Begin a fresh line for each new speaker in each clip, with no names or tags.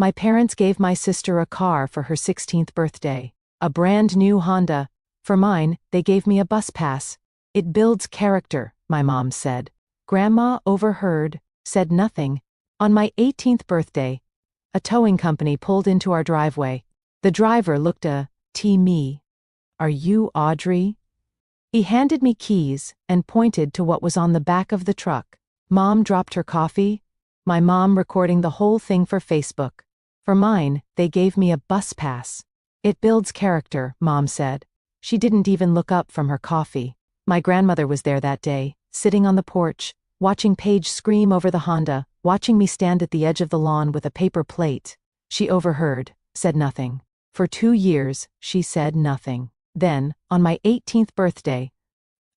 My parents gave my sister a car for her 16th birthday. A brand new Honda. For mine, they gave me a bus pass. It builds character, my mom said. Grandma overheard, said nothing. On my 18th birthday, a towing company pulled into our driveway. The driver looked me. Are you Audrey? He handed me keys and pointed to what was on the back of the truck. Mom dropped her coffee. My mom recording the whole thing for Facebook. For mine, they gave me a bus pass. It builds character, Mom said. She didn't even look up from her coffee. My grandmother was there that day, sitting on the porch, watching Paige scream over the Honda, watching me stand at the edge of the lawn with a paper plate. She overheard, said nothing. For 2 years, she said nothing. Then, on my 18th birthday,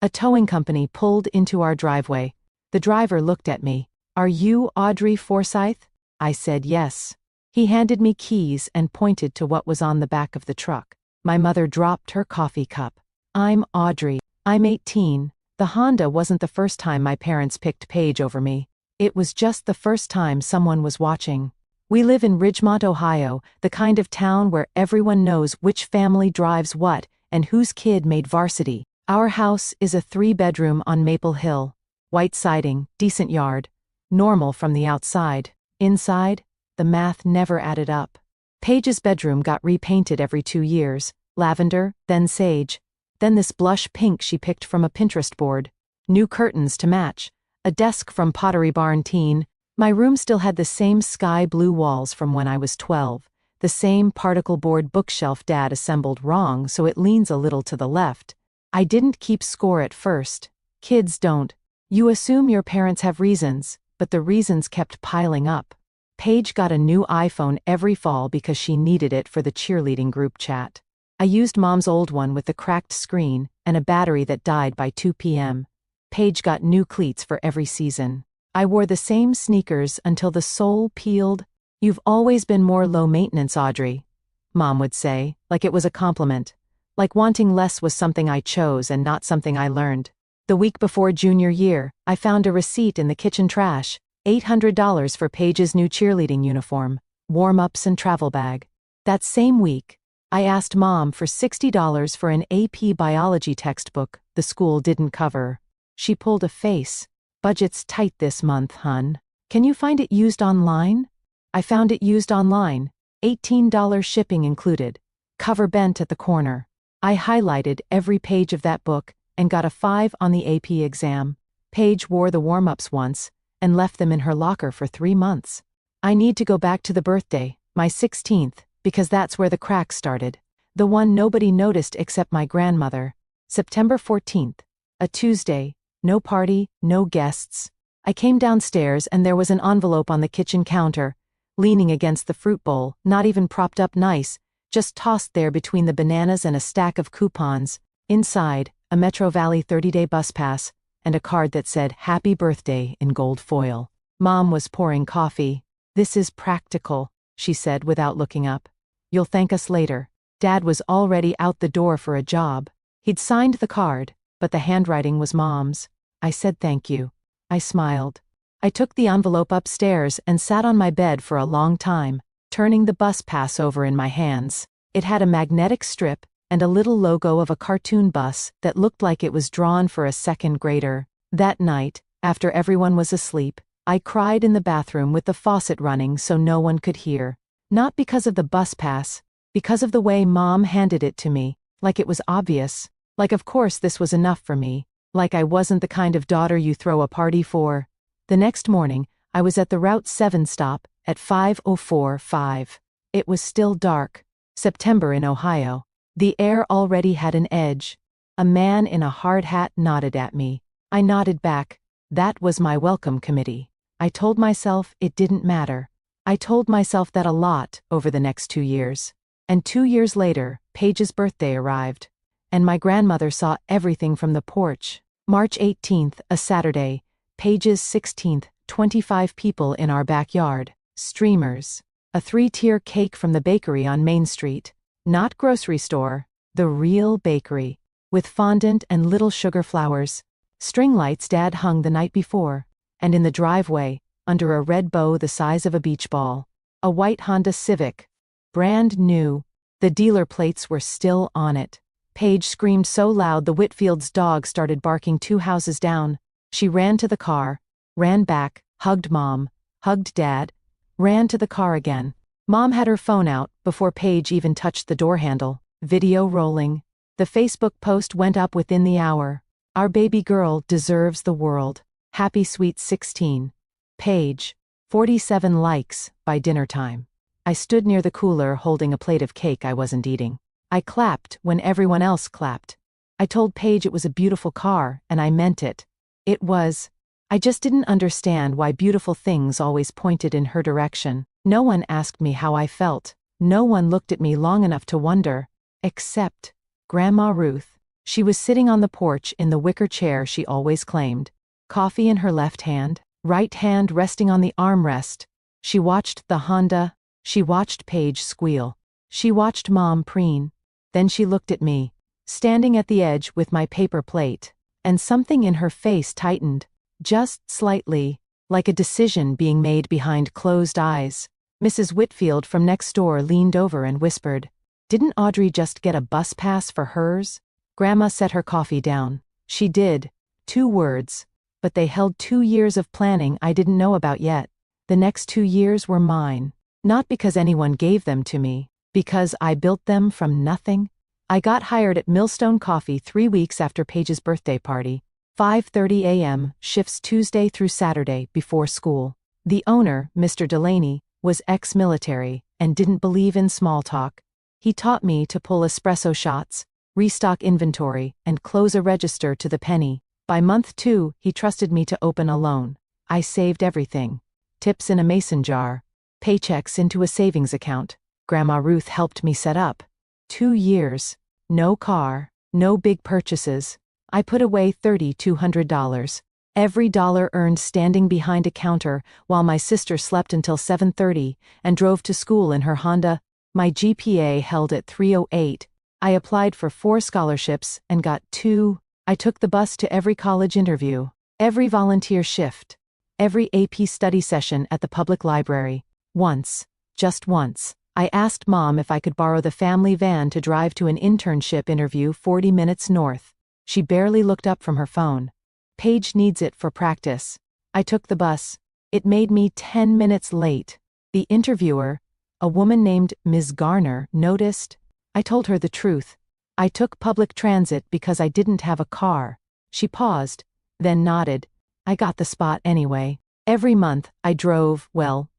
a towing company pulled into our driveway. The driver looked at me. Are you Audrey Forsyth? I said yes. He handed me keys and pointed to what was on the back of the truck. My mother dropped her coffee cup. I'm Audrey. I'm 18. The Honda wasn't the first time my parents picked Paige over me. It was just the first time someone was watching. We live in Ridgemont, Ohio, the kind of town where everyone knows which family drives what and whose kid made varsity. Our house is a 3-bedroom on Maple Hill. White siding, decent yard. Normal from the outside. Inside, the math never added up. Paige's bedroom got repainted every 2 years. Lavender, then sage. Then this blush pink she picked from a Pinterest board. New curtains to match. A desk from Pottery Barn Teen. My room still had the same sky blue walls from when I was 12. The same particle board bookshelf Dad assembled wrong so it leans a little to the left. I didn't keep score at first. Kids don't. You assume your parents have reasons, but the reasons kept piling up. Paige got a new iPhone every fall because she needed it for the cheerleading group chat. I used Mom's old one with the cracked screen and a battery that died by 2 p.m. Paige got new cleats for every season. I wore the same sneakers until the sole peeled. You've always been more low maintenance, Audrey, Mom would say, like it was a compliment. Like wanting less was something I chose and not something I learned. The week before junior year, I found a receipt in the kitchen trash. $800 for Paige's new cheerleading uniform, warm-ups and travel bag. That same week, I asked Mom for $60 for an AP biology textbook the school didn't cover. She pulled a face. Budget's tight this month, hun. Can you find it used online? I found it used online. $18 shipping included. Cover bent at the corner. I highlighted every page of that book and got a 5 on the AP exam. Paige wore the warm-ups once and left them in her locker for 3 months. I need to go back to the birthday, my 16th, because that's where the cracks started. The one nobody noticed except my grandmother. September 14th, a Tuesday. No party, no guests. I came downstairs and there was an envelope on the kitchen counter, leaning against the fruit bowl, not even propped up nice, just tossed there between the bananas and a stack of coupons. Inside, a Metro Valley 30-day bus pass, and a card that said, "Happy Birthday" in gold foil. Mom was pouring coffee. "This is practical," she said without looking up. "You'll thank us later." Dad was already out the door for a job. He'd signed the card, but the handwriting was Mom's. I said thank you. I smiled. I took the envelope upstairs and sat on my bed for a long time, turning the bus pass over in my hands. It had a magnetic strip and a little logo of a cartoon bus that looked like it was drawn for a second grader. That night, after everyone was asleep, I cried in the bathroom with the faucet running so no one could hear. Not because of the bus pass, because of the way Mom handed it to me, like it was obvious, like of course this was enough for me. Like I wasn't the kind of daughter you throw a party for. The next morning, I was at the Route 7 stop at 5:04:05. It was still dark. September in Ohio. The air already had an edge. A man in a hard hat nodded at me. I nodded back. That was my welcome committee. I told myself it didn't matter. I told myself that a lot over the next 2 years. And 2 years later, Paige's birthday arrived. And my grandmother saw everything from the porch. March 18th, a Saturday, Paige's 16th, 25 people in our backyard. Streamers. A 3-tier cake from the bakery on Main Street. Not grocery store, the real bakery. With fondant and little sugar flowers. String lights Dad hung the night before. And in the driveway, under a red bow the size of a beach ball, A white Honda Civic. Brand new. The dealer plates were still on it. Paige screamed so loud the Whitfield's dog started barking 2 houses down. She ran to the car, ran back, hugged Mom, hugged Dad, ran to the car again. Mom had her phone out before Paige even touched the door handle. Video rolling. The Facebook post went up within the hour. Our baby girl deserves the world. Happy sweet 16. Paige. 47 likes by dinner time. I stood near the cooler holding a plate of cake I wasn't eating. I clapped when everyone else clapped. I told Paige it was a beautiful car, and I meant it. It was. I just didn't understand why beautiful things always pointed in her direction. No one asked me how I felt. No one looked at me long enough to wonder. Except Grandma Ruth. She was sitting on the porch in the wicker chair she always claimed. Coffee in her left hand, right hand resting on the armrest. She watched the Honda. She watched Paige squeal. She watched Mom preen. Then she looked at me, standing at the edge with my paper plate, and something in her face tightened, just slightly, like a decision being made behind closed eyes. Mrs. Whitfield from next door leaned over and whispered, "Didn't Audrey just get a bus pass for hers?" Grandma set her coffee down. She did. 2 words. But they held 2 years of planning I didn't know about yet. The next 2 years were mine. Not because anyone gave them to me, because I built them from nothing. I got hired at Millstone Coffee 3 weeks after Paige's birthday party. 5:30 a.m., shifts Tuesday through Saturday before school. The owner, Mr. Delaney, was ex-military and didn't believe in small talk. He taught me to pull espresso shots, restock inventory, and close a register to the penny. By month 2, he trusted me to open a loan. I saved everything. Tips in a mason jar. Paychecks into a savings account. Grandma Ruth helped me set up. 2 years. No car. No big purchases. I put away $3,200. Every dollar earned standing behind a counter while my sister slept until 7:30 and drove to school in her Honda. My GPA held at 308. I applied for 4 scholarships and got 2. I took the bus to every college interview, every volunteer shift, every AP study session at the public library. Once, just once, I asked Mom if I could borrow the family van to drive to an internship interview 40 minutes north. She barely looked up from her phone. Paige needs it for practice. I took the bus. It made me 10 minutes late. The interviewer, a woman named Ms. Garner, noticed. I told her the truth. I took public transit because I didn't have a car. She paused, then nodded. I got the spot anyway. Every month, I drove,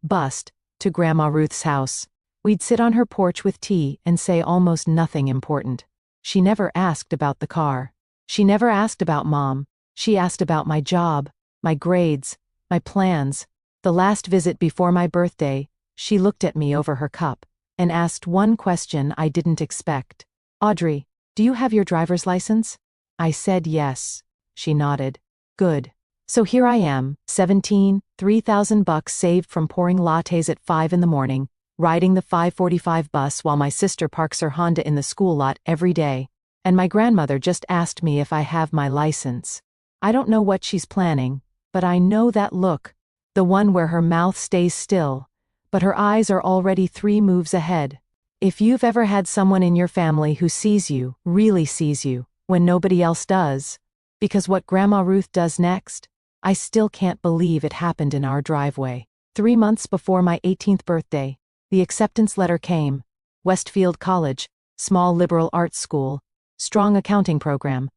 bused, to Grandma Ruth's house. We'd sit on her porch with tea and say almost nothing important. She never asked about the car. She never asked about Mom. She asked about my job, my grades, my plans. The last visit before my birthday, she looked at me over her cup and asked one question I didn't expect. "Audrey, do you have your driver's license?" I said yes. She nodded. Good. So here I am, 17, $3,000 saved from pouring lattes at 5 in the morning, riding the 5:45 bus while my sister parks her Honda in the school lot every day. And my grandmother just asked me if I have my license. I don't know what she's planning, but I know that look, the one where her mouth stays still, but her eyes are already 3 moves ahead. If you've ever had someone in your family who sees you, really sees you, when nobody else does, because what Grandma Ruth does next, I still can't believe it happened in our driveway. 3 months before my 18th birthday, the acceptance letter came. Westfield College, small liberal arts school, strong accounting program,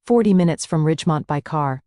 40 minutes from Ridgemont by car.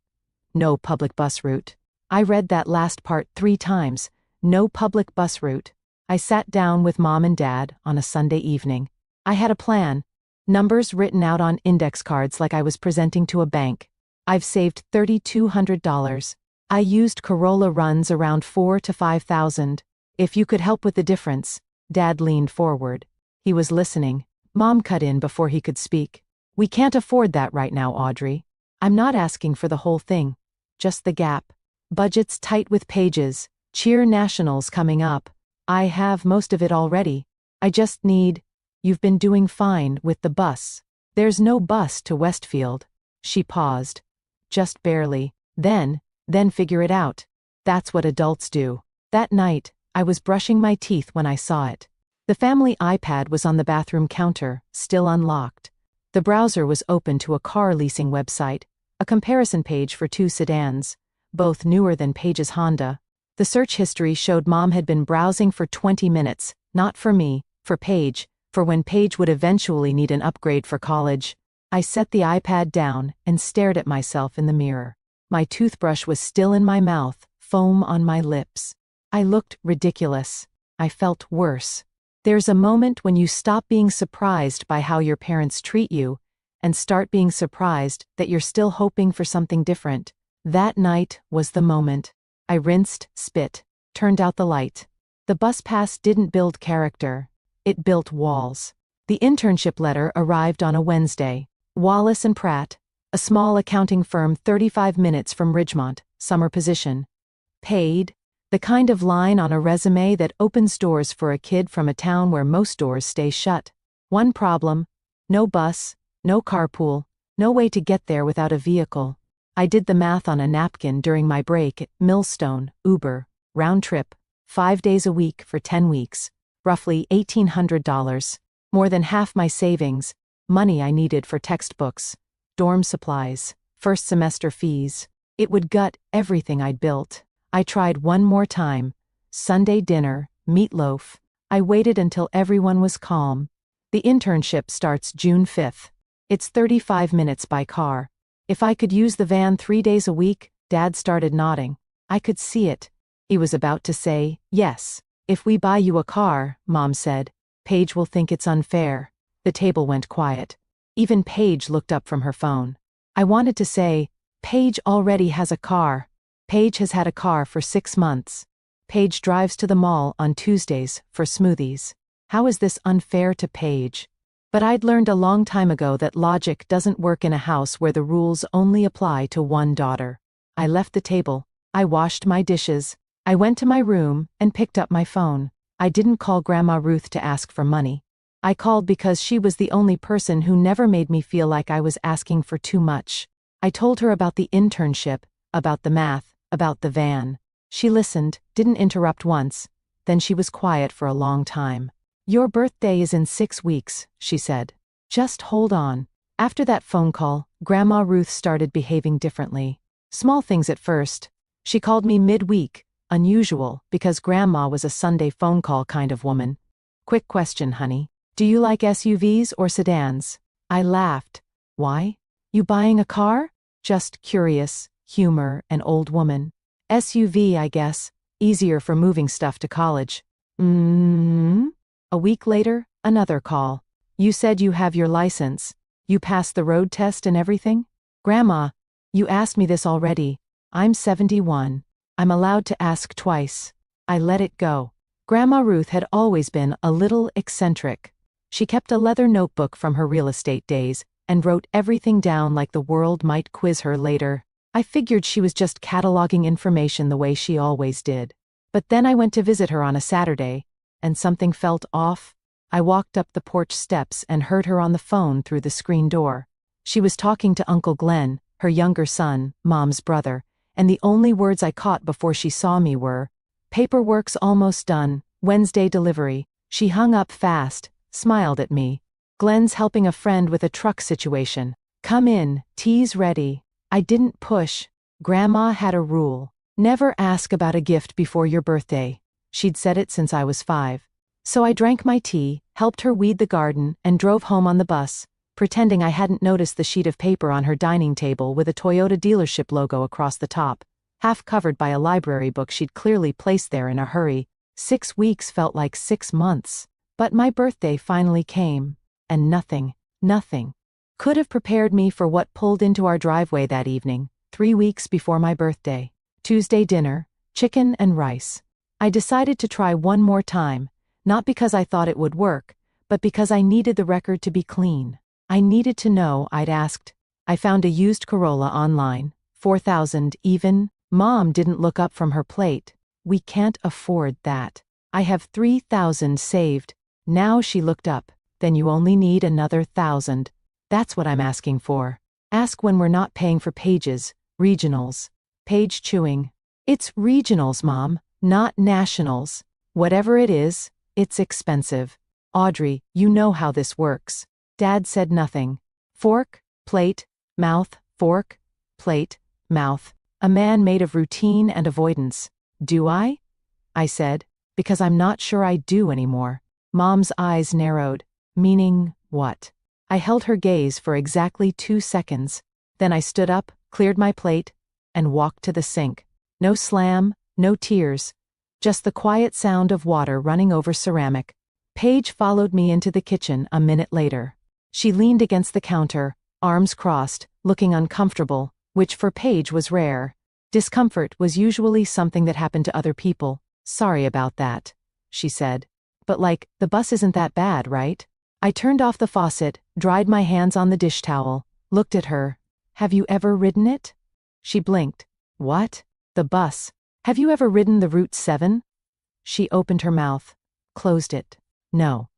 No public bus route. I read that last part 3 times. No public bus route. I sat down with Mom and Dad on a Sunday evening. I had a plan. Numbers written out on index cards like I was presenting to a bank. I've saved $3,200. I used Corolla runs around 4,000 to 5,000. If you could help with the difference. Dad leaned forward. He was listening. Mom cut in before he could speak. "We can't afford that right now, Audrey. I'm not asking for the whole thing. Just the gap. Budget's tight with Paige's. Cheer Nationals coming up. I have most of it already. I just need..." "You've been doing fine with the bus. There's no bus to Westfield." She paused. "Just barely. Then figure it out. That's what adults do." That night, I was brushing my teeth when I saw it. The family iPad was on the bathroom counter, still unlocked. The browser was open to a car leasing website, a comparison page for 2 sedans, both newer than Paige's Honda. The search history showed Mom had been browsing for 20 minutes, not for me, for Paige, for when Paige would eventually need an upgrade for college. I set the iPad down and stared at myself in the mirror. My toothbrush was still in my mouth, foam on my lips. I looked ridiculous. I felt worse. There's a moment when you stop being surprised by how your parents treat you and start being surprised that you're still hoping for something different. That night was the moment. I rinsed, spit, turned out the light. The bus pass didn't build character. It built walls. The internship letter arrived on a Wednesday. Wallace & Pratt, a small accounting firm 35 minutes from Ridgemont, summer position. Paid. The kind of line on a resume that opens doors for a kid from a town where most doors stay shut. One problem: no bus, no carpool, no way to get there without a vehicle. I did the math on a napkin during my break at Millstone, Uber, round trip, 5 days a week for 10 weeks, roughly $1,800, more than half my savings, money I needed for textbooks, dorm supplies, first semester fees. It would gut everything I'd built. I tried one more time. Sunday dinner, meatloaf. I waited until everyone was calm. The internship starts June 5th. It's 35 minutes by car. If I could use the van 3 days a week, Dad started nodding. I could see it. He was about to say, yes. If we buy you a car, Mom said, Paige will think it's unfair. The table went quiet. Even Paige looked up from her phone. I wanted to say, Paige already has a car. Paige has had a car for 6 months. Paige drives to the mall on Tuesdays for smoothies. How is this unfair to Paige? But I'd learned a long time ago that logic doesn't work in a house where the rules only apply to one daughter. I left the table. I washed my dishes. I went to my room and picked up my phone. I didn't call Grandma Ruth to ask for money. I called because she was the only person who never made me feel like I was asking for too much. I told her about the internship, about the math, about the van. She listened, didn't interrupt once, then she was quiet for a long time. Your birthday is in 6 weeks, she said. Just hold on. After that phone call, Grandma Ruth started behaving differently. Small things at first. She called me midweek, unusual, because Grandma was a Sunday phone call kind of woman. Quick question, honey. Do you like SUVs or sedans? I laughed. Why? You buying a car? Just curious. Humor, an old woman. SUV, I guess. Easier for moving stuff to college. A week later, another call. You said you have your license. You passed the road test and everything? Grandma, you asked me this already. I'm 71. I'm allowed to ask twice. I let it go. Grandma Ruth had always been a little eccentric. She kept a leather notebook from her real estate days and wrote everything down like the world might quiz her later. I figured she was just cataloging information the way she always did. But then I went to visit her on a Saturday, and something felt off. I walked up the porch steps and heard her on the phone through the screen door. She was talking to Uncle Glenn, her younger son, Mom's brother, and the only words I caught before she saw me were, "Paperwork's almost done, Wednesday delivery." She hung up fast, smiled at me. "Glenn's helping a friend with a truck situation. Come in, tea's ready." I didn't push. Grandma had a rule. Never ask about a gift before your birthday. She'd said it since I was 5. So I drank my tea, helped her weed the garden, and drove home on the bus, pretending I hadn't noticed the sheet of paper on her dining table with a Toyota dealership logo across the top, half covered by a library book she'd clearly placed there in a hurry. 6 weeks felt like 6 months. But my birthday finally came, and nothing could have prepared me for what pulled into our driveway that evening, 3 weeks before my birthday. Tuesday dinner, chicken and rice. I decided to try one more time, not because I thought it would work, but because I needed the record to be clean. I needed to know I'd asked. I found a used Corolla online, $4,000 even. Mom didn't look up from her plate. We can't afford that. I have $3,000 saved. Now she looked up. Then you only need another $1,000. That's what I'm asking for. Ask when we're not paying for Paige's, regionals. Paige chewing. It's regionals, Mom, not nationals. Whatever it is, it's expensive. Audrey, you know how this works. Dad said nothing. Fork, plate, mouth, fork, plate, mouth. A man made of routine and avoidance. Do I? I said, because I'm not sure I do anymore. Mom's eyes narrowed. Meaning, what? I held her gaze for exactly 2 seconds. Then I stood up, cleared my plate, and walked to the sink. No slam, no tears. Just the quiet sound of water running over ceramic. Paige followed me into the kitchen a minute later. She leaned against the counter, arms crossed, looking uncomfortable, which for Paige was rare. Discomfort was usually something that happened to other people. Sorry about that, she said. But the bus isn't that bad, right? I turned off the faucet, dried my hands on the dish towel, looked at her. Have you ever ridden it? She blinked. What? The bus. Have you ever ridden the Route 7? She opened her mouth, closed it. No.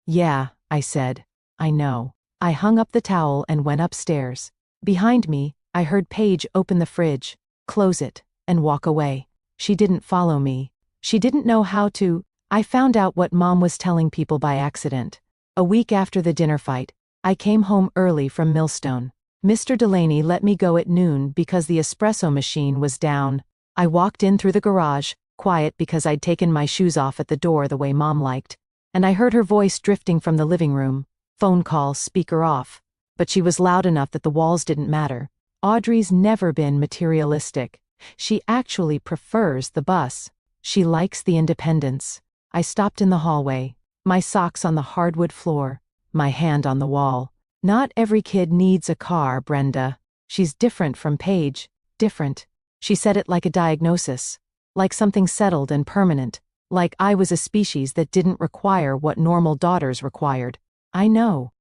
Yeah, I said. I know. I hung up the towel and went upstairs. Behind me, I heard Paige open the fridge, close it, and walk away. She didn't follow me. She didn't know how to. I found out what Mom was telling people by accident. A week after the dinner fight, I came home early from Millstone. Mr. Delaney let me go at noon because the espresso machine was down. I walked in through the garage, quiet because I'd taken my shoes off at the door the way Mom liked, and I heard her voice drifting from the living room. Phone call, speaker off. But she was loud enough that the walls didn't matter. Audrey's never been materialistic. She actually prefers the bus. She likes the independence. I stopped in the hallway, my socks on the hardwood floor, my hand on the wall. Not every kid needs a car, Brenda. She's different from Paige. Different. She said it like a diagnosis. Like something settled and permanent. Like I was a species that didn't require what normal daughters required. I know.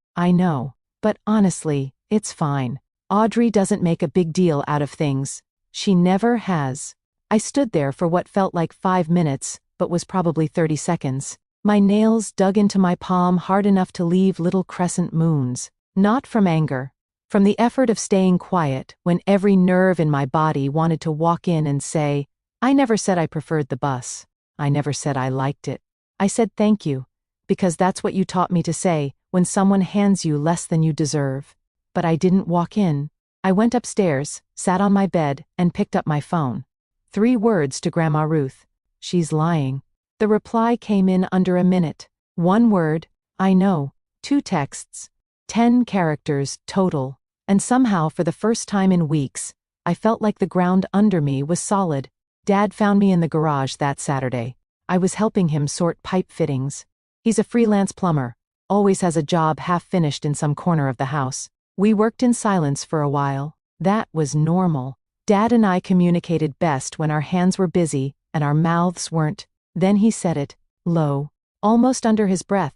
But honestly, it's fine. Audrey doesn't make a big deal out of things. She never has. I stood there for what felt like 5 minutes, but was probably 30 seconds. My nails dug into my palm hard enough to leave little crescent moons. Not from anger. From the effort of staying quiet when every nerve in my body wanted to walk in and say, I never said I preferred the bus. I never said I liked it. I said thank you. Because that's what you taught me to say when someone hands you less than you deserve. But I didn't walk in. I went upstairs, sat on my bed, and picked up my phone. 3 words to Grandma Ruth. She's lying. The reply came in under a minute. 1 word, I know. 2 texts. 10 characters total. And somehow for the first time in weeks, I felt like the ground under me was solid. Dad found me in the garage that Saturday. I was helping him sort pipe fittings. He's a freelance plumber. Always has a job half finished in some corner of the house. We worked in silence for a while. That was normal. Dad and I communicated best when our hands were busy and our mouths weren't. Then he said it, low, almost under his breath,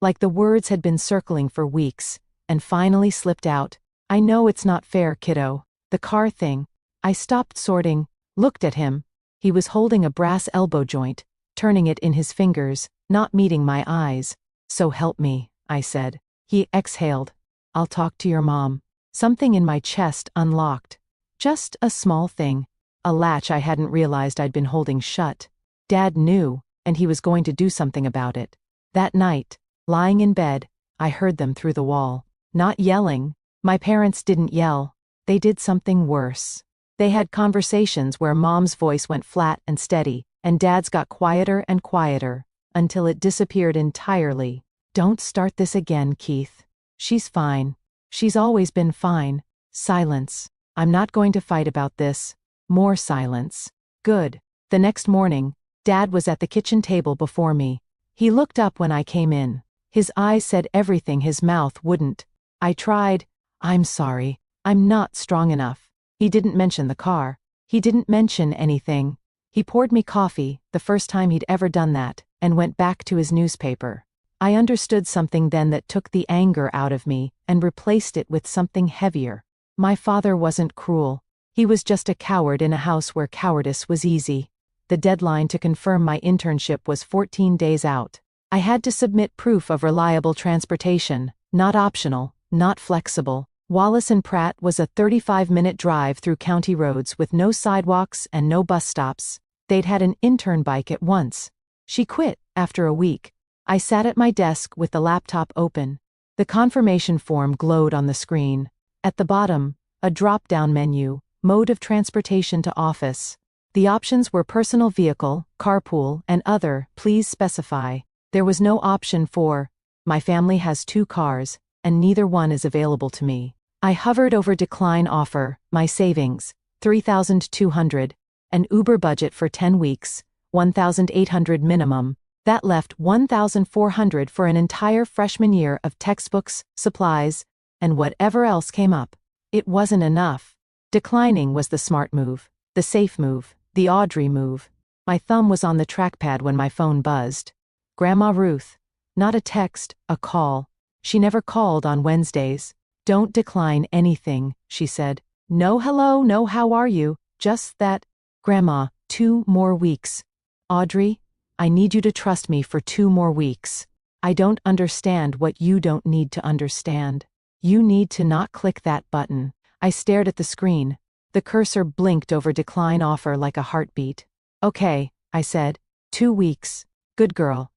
like the words had been circling for weeks, and finally slipped out. I know it's not fair, kiddo. The car thing. I stopped sorting, looked at him. He was holding a brass elbow joint, turning it in his fingers, not meeting my eyes. So help me, I said. He exhaled. I'll talk to your mom. Something in my chest unlocked. Just a small thing. A latch I hadn't realized I'd been holding shut. Dad knew, and he was going to do something about it. That night, lying in bed, I heard them through the wall. Not yelling. My parents didn't yell. They did something worse. They had conversations where Mom's voice went flat and steady, and Dad's got quieter and quieter, until it disappeared entirely. Don't start this again, Keith. She's fine. She's always been fine. Silence. I'm not going to fight about this. More silence. Good. The next morning, Dad was at the kitchen table before me. He looked up when I came in. His eyes said everything his mouth wouldn't. I tried. I'm sorry. I'm not strong enough. He didn't mention the car. He didn't mention anything. He poured me coffee, the first time he'd ever done that, and went back to his newspaper. I understood something then that took the anger out of me and replaced it with something heavier. My father wasn't cruel. He was just a coward in a house where cowardice was easy. The deadline to confirm my internship was 14 days out. I had to submit proof of reliable transportation, not optional, not flexible. Wallace and Pratt was a 35-minute drive through county roads with no sidewalks and no bus stops. They'd had an intern bike at once. She quit after a week. I sat at my desk with the laptop open. The confirmation form glowed on the screen. At the bottom, a drop-down menu, mode of transportation to office. The options were personal vehicle, carpool, and other, please specify. There was no option for, my family has 2 cars, and neither one is available to me. I hovered over decline offer, my savings, $3,200, an Uber budget for 10 weeks, $1,800 minimum. That left $1,400 for an entire freshman year of textbooks, supplies, and whatever else came up. It wasn't enough. Declining was the smart move, the safe move, the Audrey move. My thumb was on the trackpad when my phone buzzed. Grandma Ruth. Not a text, a call. She never called on Wednesdays. Don't decline anything, she said. No hello, no how are you, just that. Grandma, 2 more weeks. Audrey, I need you to trust me for 2 more weeks. I don't understand what you don't need to understand. You need to not click that button. I stared at the screen. The cursor blinked over decline offer like a heartbeat. Okay, I said. 2 weeks. Good girl.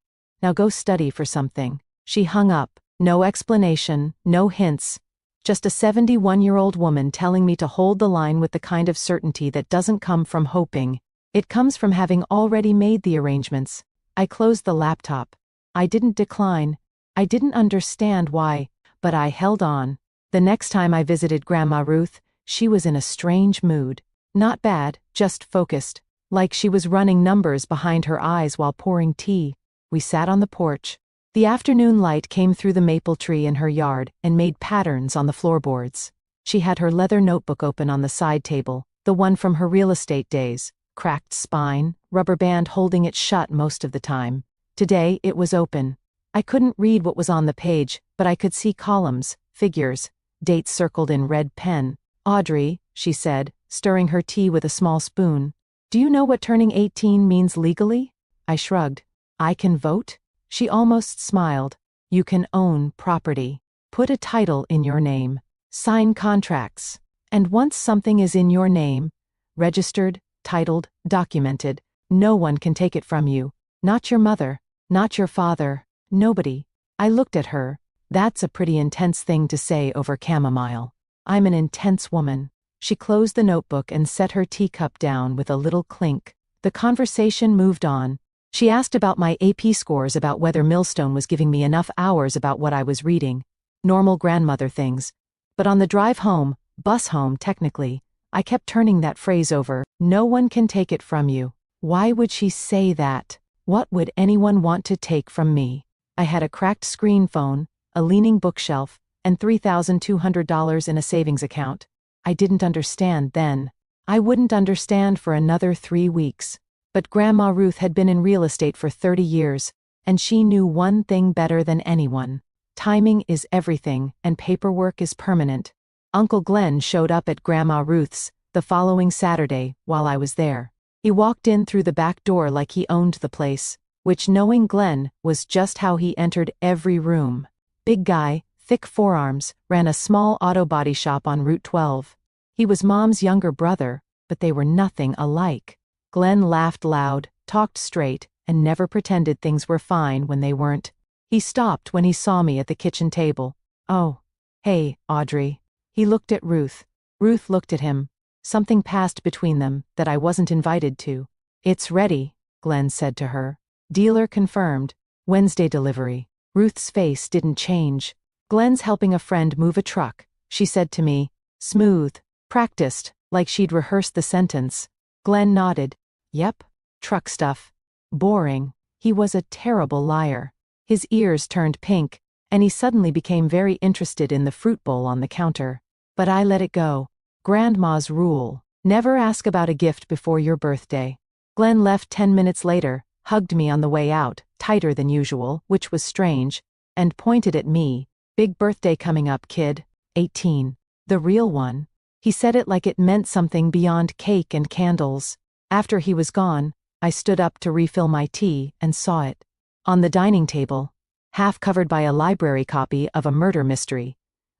Now go study for something. She hung up. No explanation, no hints. Just a 71-year-old woman telling me to hold the line with the kind of certainty that doesn't come from hoping. It comes from having already made the arrangements. I closed the laptop. I didn't decline. I didn't understand why, but I held on. The next time I visited Grandma Ruth, she was in a strange mood. Not bad, just focused. Like she was running numbers behind her eyes while pouring tea. We sat on the porch. The afternoon light came through the maple tree in her yard and made patterns on the floorboards. She had her leather notebook open on the side table, the one from her real estate days. Cracked spine, rubber band holding it shut most of the time. Today, it was open. I couldn't read what was on the page, but I could see columns, figures, dates circled in red pen. Audrey, she said, stirring her tea with a small spoon. Do you know what turning 18 means legally? I shrugged. I can vote? She almost smiled. You can own property. Put a title in your name. Sign contracts. And once something is in your name, registered, titled, documented, no one can take it from you. Not your mother, not your father, nobody. I looked at her. That's a pretty intense thing to say over chamomile. I'm an intense woman. She closed the notebook and set her teacup down with a little clink. The conversation moved on. She asked about my AP scores, about whether Millstone was giving me enough hours, about what I was reading. Normal grandmother things. But on the drive home, bus home technically, I kept turning that phrase over. No one can take it from you. Why would she say that? What would anyone want to take from me? I had a cracked screen phone, a leaning bookshelf, and $3,200 in a savings account. I didn't understand then. I wouldn't understand for another 3 weeks. But Grandma Ruth had been in real estate for 30 years, and she knew one thing better than anyone. Timing is everything, and paperwork is permanent. Uncle Glenn showed up at Grandma Ruth's the following Saturday while I was there. He walked in through the back door like he owned the place, which, knowing Glenn, was just how he entered every room. Big guy, thick forearms, ran a small auto body shop on Route 12. He was Mom's younger brother, but they were nothing alike. Glenn laughed loud, talked straight, and never pretended things were fine when they weren't. He stopped when he saw me at the kitchen table. Oh, hey, Audrey. He looked at Ruth. Ruth looked at him. Something passed between them that I wasn't invited to. It's ready, Glenn said to her. Dealer confirmed. Wednesday delivery. Ruth's face didn't change. Glenn's helping a friend move a truck, she said to me. Smooth. Practiced, like she'd rehearsed the sentence. Glenn nodded. Yep. Truck stuff. Boring. He was a terrible liar. His ears turned pink, and he suddenly became very interested in the fruit bowl on the counter. But I let it go. Grandma's rule. Never ask about a gift before your birthday. Glenn left 10 minutes later, hugged me on the way out, tighter than usual, which was strange, and pointed at me. Big birthday coming up, kid. 18. The real one. He said it like it meant something beyond cake and candles. After he was gone, I stood up to refill my tea and saw it. On the dining table, half covered by a library copy of a murder mystery.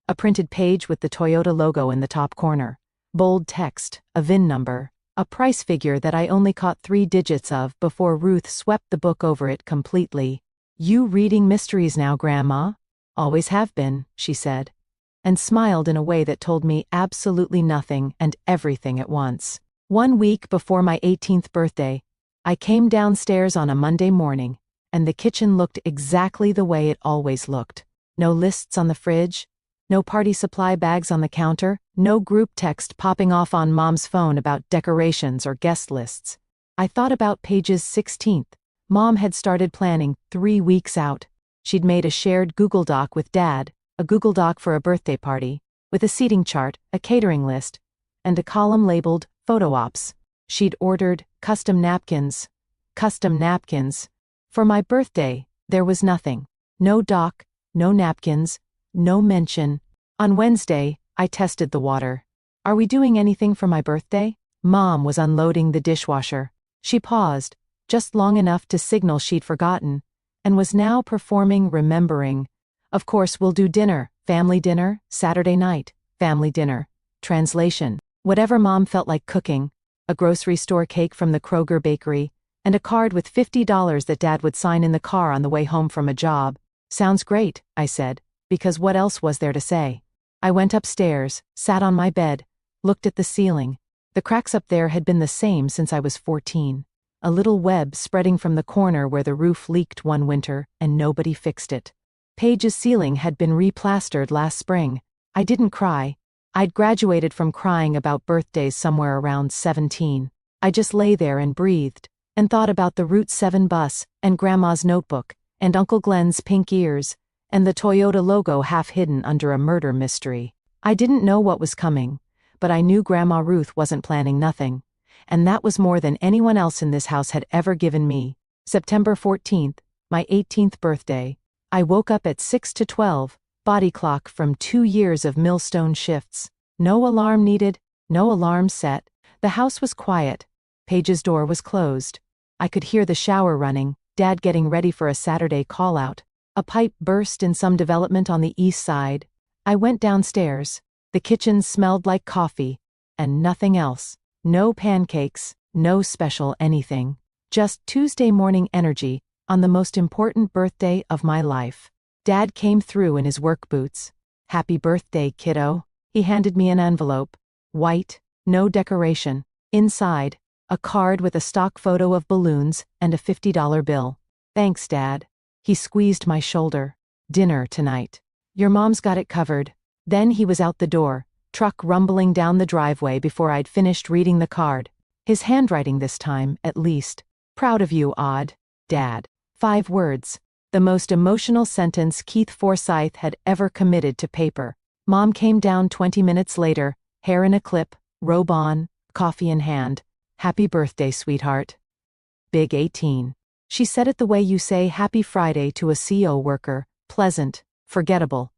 A printed page with the Toyota logo in the top corner. Bold text, a VIN number. A price figure that I only caught 3 digits of before Ruth swept the book over it completely. "You reading mysteries now, Grandma?" "Always have been," she said, and smiled in a way that told me absolutely nothing and everything at once. 1 week before my 18th birthday, I came downstairs on a Monday morning, and the kitchen looked exactly the way it always looked. No lists on the fridge, no party supply bags on the counter, no group text popping off on Mom's phone about decorations or guest lists. I thought about Paige's 16th. Mom had started planning 3 weeks out. She'd made a shared Google Doc with Dad, a Google Doc for a birthday party, with a seating chart, a catering list, and a column labeled Photo Ops. She'd ordered custom napkins. For my birthday, there was nothing. No doc, no napkins, no mention. On Wednesday, I tested the water. "Are we doing anything for my birthday?" Mom was unloading the dishwasher. She paused, just long enough to signal she'd forgotten, and was now performing remembering. "Of course we'll do dinner, family dinner, Saturday night, family dinner." Translation: whatever Mom felt like cooking, a grocery store cake from the Kroger bakery, and a card with $50 that Dad would sign in the car on the way home from a job. "Sounds great," I said, because what else was there to say? I went upstairs, sat on my bed, looked at the ceiling. The cracks up there had been the same since I was 14. A little web spreading from the corner where the roof leaked one winter, and nobody fixed it. Paige's ceiling had been replastered last spring. I didn't cry. I'd graduated from crying about birthdays somewhere around 17. I just lay there and breathed, and thought about the Route 7 bus, and Grandma's notebook, and Uncle Glenn's pink ears, and the Toyota logo half hidden under a murder mystery. I didn't know what was coming, but I knew Grandma Ruth wasn't planning nothing, and that was more than anyone else in this house had ever given me. September 14th, my 18th birthday. I woke up at 6 to 12, body clock from 2 years of millstone shifts. No alarm needed, no alarm set. The house was quiet. Paige's door was closed. I could hear the shower running, Dad getting ready for a Saturday call-out. A pipe burst in some development on the east side. I went downstairs. The kitchen smelled like coffee, and nothing else. No pancakes, no special anything. Just Tuesday morning energy on the most important birthday of my life. Dad came through in his work boots. "Happy birthday, kiddo." He handed me an envelope. White, no decoration. Inside, a card with a stock photo of balloons and a $50 bill. "Thanks, Dad." He squeezed my shoulder. "Dinner tonight. Your mom's got it covered." Then he was out the door, truck rumbling down the driveway before I'd finished reading the card. His handwriting this time, at least. "Proud of you, Odd, Dad." 5 words. The most emotional sentence Keith Forsyth had ever committed to paper. Mom came down 20 minutes later, hair in a clip, robe on, coffee in hand. "Happy birthday, sweetheart. Big 18. She said it the way you say Happy Friday to a CO worker, pleasant, forgettable.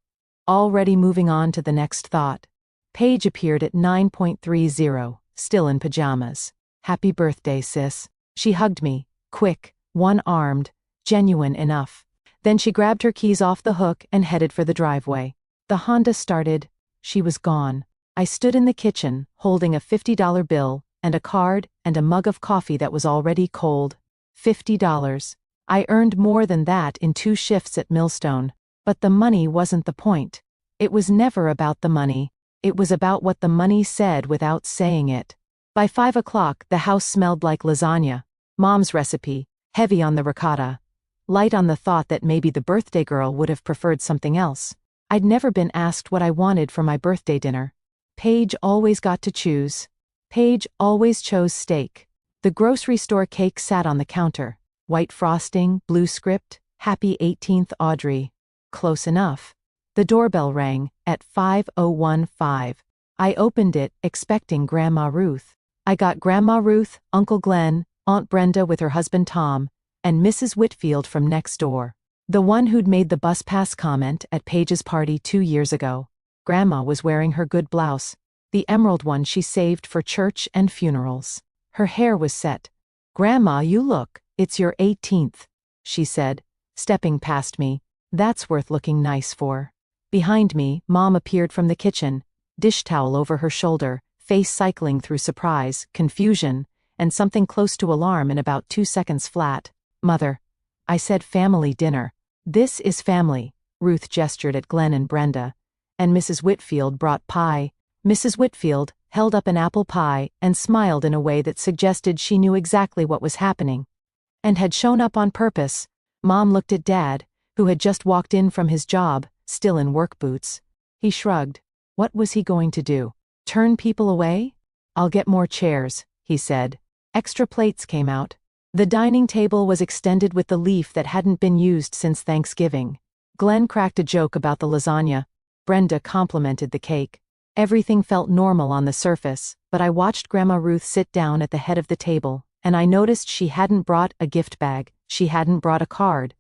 Already moving on to the next thought. Paige appeared at 9:30, still in pajamas. "Happy birthday, sis." She hugged me, quick, one-armed, genuine enough. Then she grabbed her keys off the hook and headed for the driveway. The Honda started. She was gone. I stood in the kitchen, holding a $50 bill, and a card, and a mug of coffee that was already cold. $50. I earned more than that in 2 shifts at Millstone. But the money wasn't the point. It was never about the money. It was about what the money said without saying it. By 5 o'clock, the house smelled like lasagna. Mom's recipe, heavy on the ricotta. Light on the thought that maybe the birthday girl would have preferred something else. I'd never been asked what I wanted for my birthday dinner. Paige always got to choose. Paige always chose steak. The grocery store cake sat on the counter. White frosting, blue script, Happy 18th Audrey. Close enough. The doorbell rang at 5:15. I opened it, expecting Grandma Ruth. I got Grandma Ruth, Uncle Glenn, Aunt Brenda with her husband Tom, and Mrs. Whitfield from next door. The one who'd made the bus pass comment at Paige's party 2 years ago. Grandma was wearing her good blouse, the emerald one she saved for church and funerals. Her hair was set. "Grandma, you look, it's your 18th, she said, stepping past me. "That's worth looking nice for." Behind me, Mom appeared from the kitchen, dish towel over her shoulder, face cycling through surprise, confusion, and something close to alarm in about 2 seconds flat. "Mother," I said, "family dinner." "This is family," Ruth gestured at Glenn and Brenda, and Mrs. Whitfield brought pie. Mrs. Whitfield held up an apple pie and smiled in a way that suggested she knew exactly what was happening and had shown up on purpose. Mom looked at Dad, who had just walked in from his job, still in work boots. He shrugged. What was he going to do? Turn people away? "I'll get more chairs," he said. Extra plates came out. The dining table was extended with the leaf that hadn't been used since Thanksgiving. Glenn cracked a joke about the lasagna. Brenda complimented the cake. Everything felt normal on the surface, but I watched Grandma Ruth sit down at the head of the table, and I noticed she hadn't brought a gift bag, she hadn't brought a card.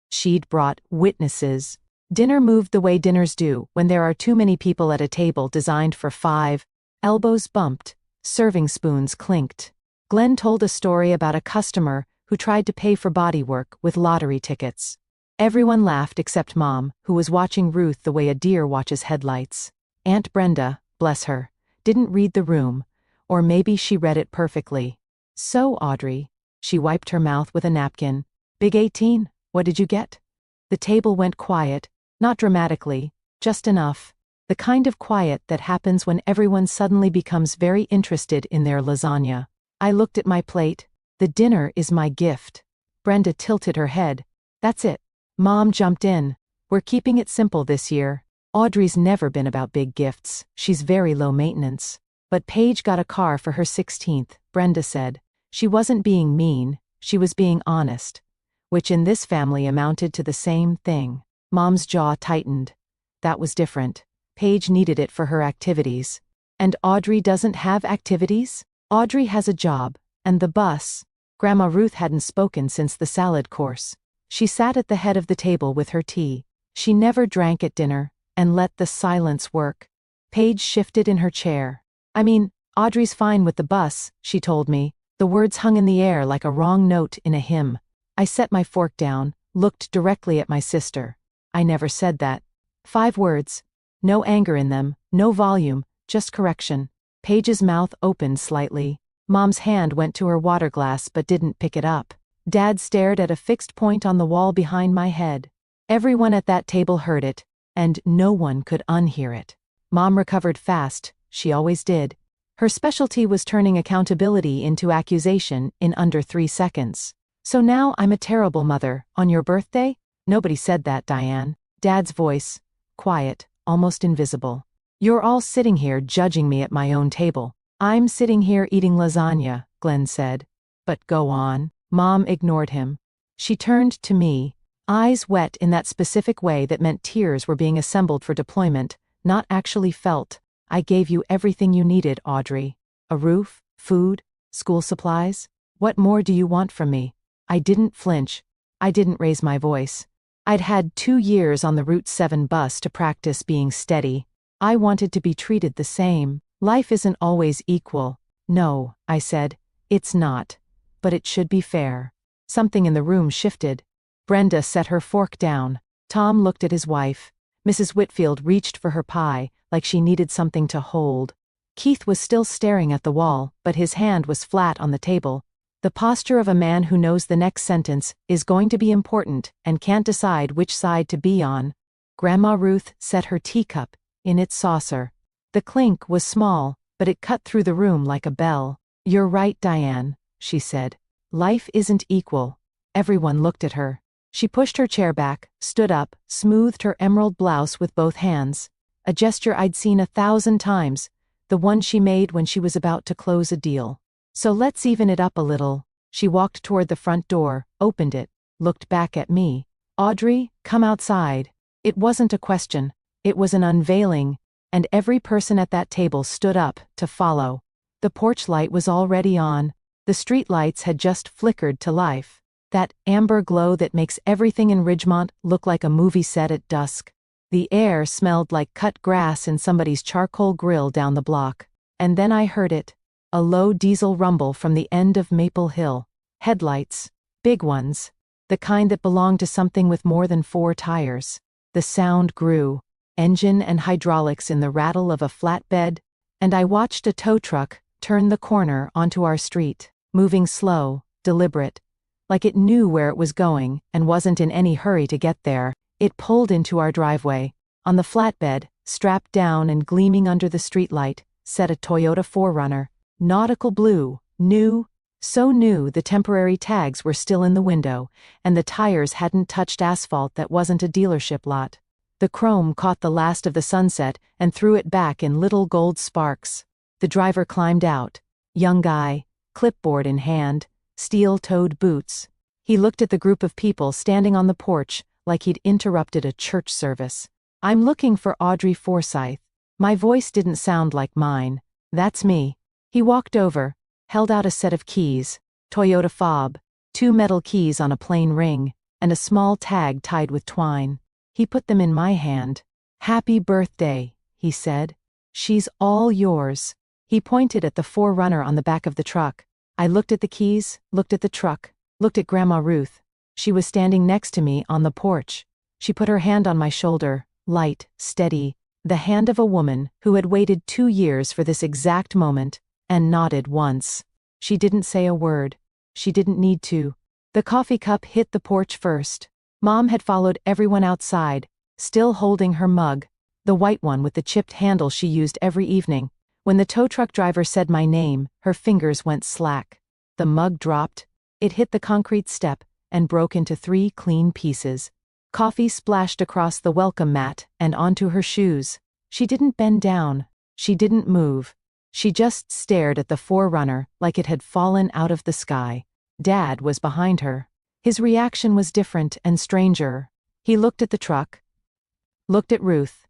She'd brought witnesses. Dinner moved the way dinners do when there are too many people at a table designed for 5. Elbows bumped, serving spoons clinked. Glenn told a story about a customer who tried to pay for bodywork with lottery tickets. Everyone laughed except Mom, who was watching Ruth the way a deer watches headlights. Aunt Brenda, bless her, didn't read the room, or maybe she read it perfectly. "So, Audrey," she wiped her mouth with a napkin. "Big 18, what did you get?" The table went quiet, not dramatically, just enough. The kind of quiet that happens when everyone suddenly becomes very interested in their lasagna. I looked at my plate. "The dinner is my gift." Brenda tilted her head. "That's it." Mom jumped in. "We're keeping it simple this year. Audrey's never been about big gifts, she's very low maintenance. But Paige got a car for her 16th, Brenda said. She wasn't being mean, she was being honest. Which in this family amounted to the same thing. Mom's jaw tightened. That was different. Paige needed it for her activities. And Audrey doesn't have activities? Audrey has a job, and the bus. Grandma Ruth hadn't spoken since the salad course. She sat at the head of the table with her tea. She never drank at dinner, and let the silence work. Paige shifted in her chair. "I mean, Audrey's fine with the bus," she told me. The words hung in the air like a wrong note in a hymn. I set my fork down, looked directly at my sister. "I never said that." 5 words. No anger in them, no volume, just correction. Paige's mouth opened slightly. Mom's hand went to her water glass but didn't pick it up. Dad stared at a fixed point on the wall behind my head. Everyone at that table heard it, and no one could unhear it. Mom recovered fast, she always did. Her specialty was turning accountability into accusation in under 3 seconds. "So now I'm a terrible mother, on your birthday?" "Nobody said that, Diane." Dad's voice, quiet, almost invisible. "You're all sitting here judging me at my own table." "I'm sitting here eating lasagna," Glenn said. "But go on." Mom ignored him. She turned to me, eyes wet in that specific way that meant tears were being assembled for deployment, not actually felt. "I gave you everything you needed, Audrey. A roof, food, school supplies. What more do you want from me?" I didn't flinch. I didn't raise my voice. I'd had 2 years on the Route 7 bus to practice being steady. I wanted to be treated the same. "Life isn't always equal." "No," I said. "It's not. But it should be fair." Something in the room shifted. Brenda set her fork down. Tom looked at his wife. Mrs. Whitfield reached for her pie, like she needed something to hold. Keith was still staring at the wall, but his hand was flat on the table. The posture of a man who knows the next sentence is going to be important and can't decide which side to be on. Grandma Ruth set her teacup in its saucer. The clink was small, but it cut through the room like a bell. "You're right, Diane," she said. "Life isn't equal." Everyone looked at her. She pushed her chair back, stood up, smoothed her emerald blouse with both hands. A gesture I'd seen 1,000 times, the one she made when she was about to close a deal. "So let's even it up a little." She walked toward the front door, opened it, looked back at me. "Audrey, come outside." It wasn't a question, it was an unveiling, and every person at that table stood up to follow. The porch light was already on. The street lights had just flickered to life. That amber glow that makes everything in Ridgemont look like a movie set at dusk. The air smelled like cut grass in somebody's charcoal grill down the block. And then I heard it. A low diesel rumble from the end of Maple Hill. Headlights. Big ones. The kind that belonged to something with more than 4 tires. The sound grew. Engine and hydraulics in the rattle of a flatbed. and I watched a tow truck turn the corner onto our street, moving slow, deliberate, like it knew where it was going and wasn't in any hurry to get there. It pulled into our driveway. On the flatbed, strapped down and gleaming under the streetlight, sat a Toyota 4Runner, nautical blue, new, so new the temporary tags were still in the window, and the tires hadn't touched asphalt that wasn't a dealership lot. The chrome caught the last of the sunset and threw it back in little gold sparks. The driver climbed out. Young guy, clipboard in hand, steel-toed boots. He looked at the group of people standing on the porch like he'd interrupted a church service. "I'm looking for Audrey Forsyth." My voice didn't sound like mine. "That's me." He walked over, held out a set of keys, Toyota fob, 2 metal keys on a plain ring, and a small tag tied with twine. He put them in my hand. "Happy birthday," he said. "She's all yours." He pointed at the 4Runner on the back of the truck. I looked at the keys, looked at the truck, looked at Grandma Ruth. She was standing next to me on the porch. She put her hand on my shoulder, light, steady, the hand of a woman who had waited 2 years for this exact moment, and nodded once. She didn't say a word. She didn't need to. The coffee cup hit the porch first. Mom had followed everyone outside, still holding her mug, the white one with the chipped handle she used every evening. When the tow truck driver said my name, her fingers went slack. The mug dropped. It hit the concrete step and broke into 3 clean pieces. Coffee splashed across the welcome mat and onto her shoes. She didn't bend down. She didn't move. She just stared at the 4Runner like it had fallen out of the sky. Dad was behind her. His reaction was different and stranger. He looked at the truck, looked at Ruth,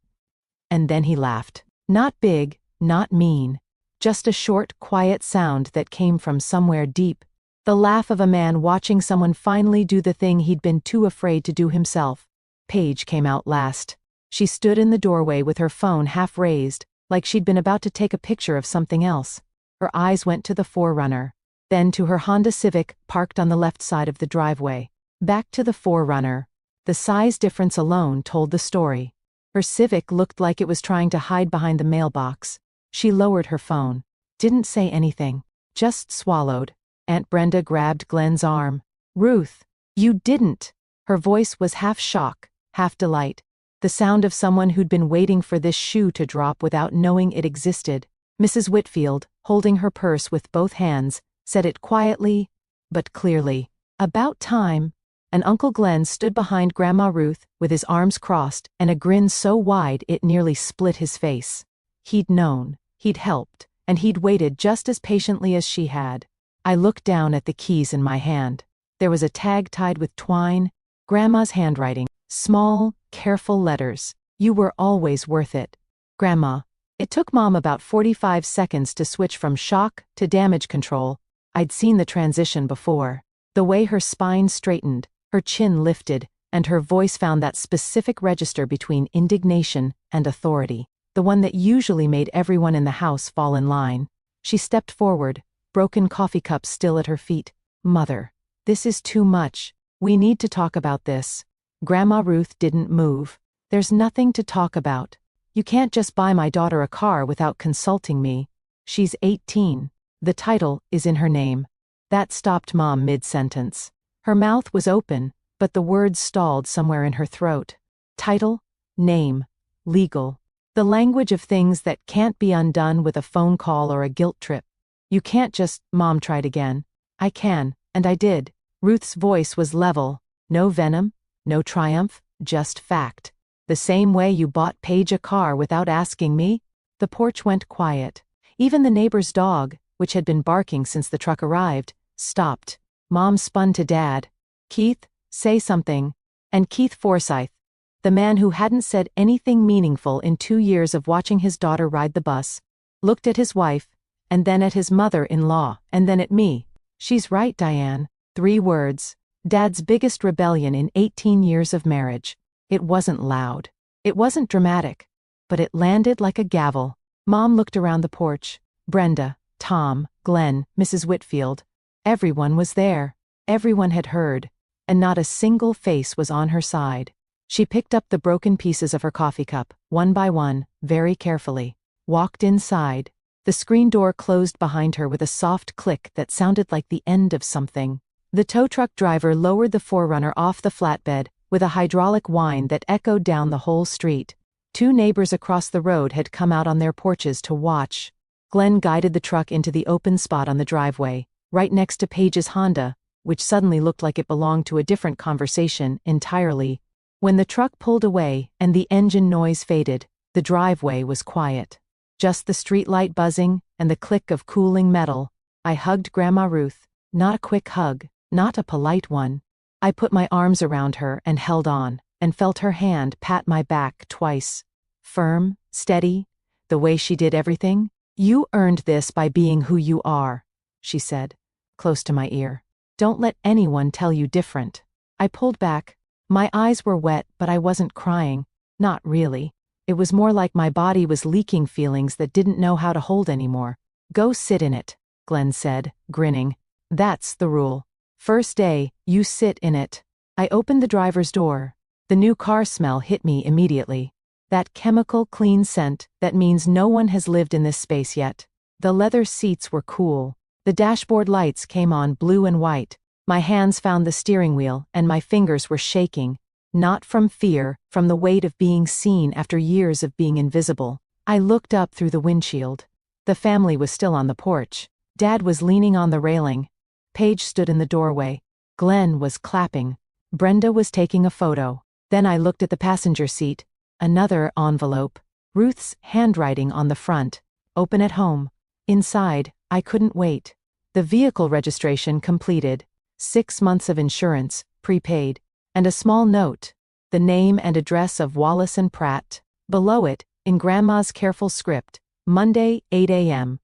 and then he laughed. Not big, not mean. Just a short, quiet sound that came from somewhere deep. The laugh of a man watching someone finally do the thing he'd been too afraid to do himself. Paige came out last. She stood in the doorway with her phone half raised, like she'd been about to take a picture of something else. Her eyes went to the 4Runner, then to her Honda Civic parked on the left side of the driveway. Back to the 4Runner. The size difference alone told the story. Her Civic looked like it was trying to hide behind the mailbox. She lowered her phone. Didn't say anything. Just swallowed. Aunt Brenda grabbed Glenn's arm. "Ruth, you didn't." Her voice was half shock, half delight. The sound of someone who'd been waiting for this shoe to drop without knowing it existed. Mrs. Whitfield, holding her purse with both hands, said it quietly, but clearly. "About time." And Uncle Glenn stood behind Grandma Ruth, with his arms crossed and a grin so wide it nearly split his face. He'd known, he'd helped, and he'd waited just as patiently as she had. I looked down at the keys in my hand. There was a tag tied with twine, Grandma's handwriting, small, careful letters. "You were always worth it, Grandma." It took Mom about 45 seconds to switch from shock to damage control. I'd seen the transition before. The way her spine straightened, her chin lifted, and her voice found that specific register between indignation and authority, the one that usually made everyone in the house fall in line. She stepped forward, broken coffee cup still at her feet. "Mother, this is too much. We need to talk about this." Grandma Ruth didn't move. "There's nothing to talk about. You can't just buy my daughter a car without consulting me. She's 18. The title is in her name." That stopped Mom mid-sentence. Her mouth was open, but the words stalled somewhere in her throat. Title, name, legal. The language of things that can't be undone with a phone call or a guilt trip. "You can't just," Mom tried again. "I can, and I did." Ruth's voice was level. No venom, no triumph, just fact. "The same way you bought Paige a car without asking me." The porch went quiet. Even the neighbor's dog, which had been barking since the truck arrived, stopped. Mom spun to Dad. "Keith, say something." And Keith Forsyth, the man who hadn't said anything meaningful in 2 years of watching his daughter ride the bus, looked at his wife, and then at his mother-in-law, and then at me. "She's right, Diane." 3 words. Dad's biggest rebellion in 18 years of marriage. It wasn't loud. It wasn't dramatic. But it landed like a gavel. Mom looked around the porch. Brenda, Tom, Glenn, Mrs. Whitfield. Everyone was there. Everyone had heard. And not a single face was on her side. She picked up the broken pieces of her coffee cup, one by one, very carefully. Walked inside. The screen door closed behind her with a soft click that sounded like the end of something. The tow truck driver lowered the 4Runner off the flatbed with a hydraulic whine that echoed down the whole street. 2 neighbors across the road had come out on their porches to watch. Glenn guided the truck into the open spot on the driveway, right next to Paige's Honda, which suddenly looked like it belonged to a different conversation entirely. When the truck pulled away and the engine noise faded, the driveway was quiet. Just the streetlight buzzing and the click of cooling metal. I hugged Grandma Ruth, not a quick hug, not a polite one. I put my arms around her and held on, and felt her hand pat my back twice. Firm, steady, the way she did everything. "You earned this by being who you are," she said, close to my ear. "Don't let anyone tell you different." I pulled back. My eyes were wet, but I wasn't crying. Not really. It was more like my body was leaking feelings that didn't know how to hold anymore. "Go sit in it," Glenn said, grinning. "That's the rule. First day, you sit in it." I opened the driver's door. The new car smell hit me immediately. That chemical clean scent that means no one has lived in this space yet. The leather seats were cool. The dashboard lights came on blue and white. My hands found the steering wheel and my fingers were shaking. Not from fear, from the weight of being seen after years of being invisible. I looked up through the windshield. The family was still on the porch. Dad was leaning on the railing. Paige stood in the doorway. Glenn was clapping. Brenda was taking a photo. Then I looked at the passenger seat. Another envelope. Ruth's handwriting on the front. "Open at home." Inside, I couldn't wait. The vehicle registration completed. 6 months of insurance, prepaid. And a small note. The name and address of Wallace and Pratt. Below it, in Grandma's careful script, Monday, 8 a.m.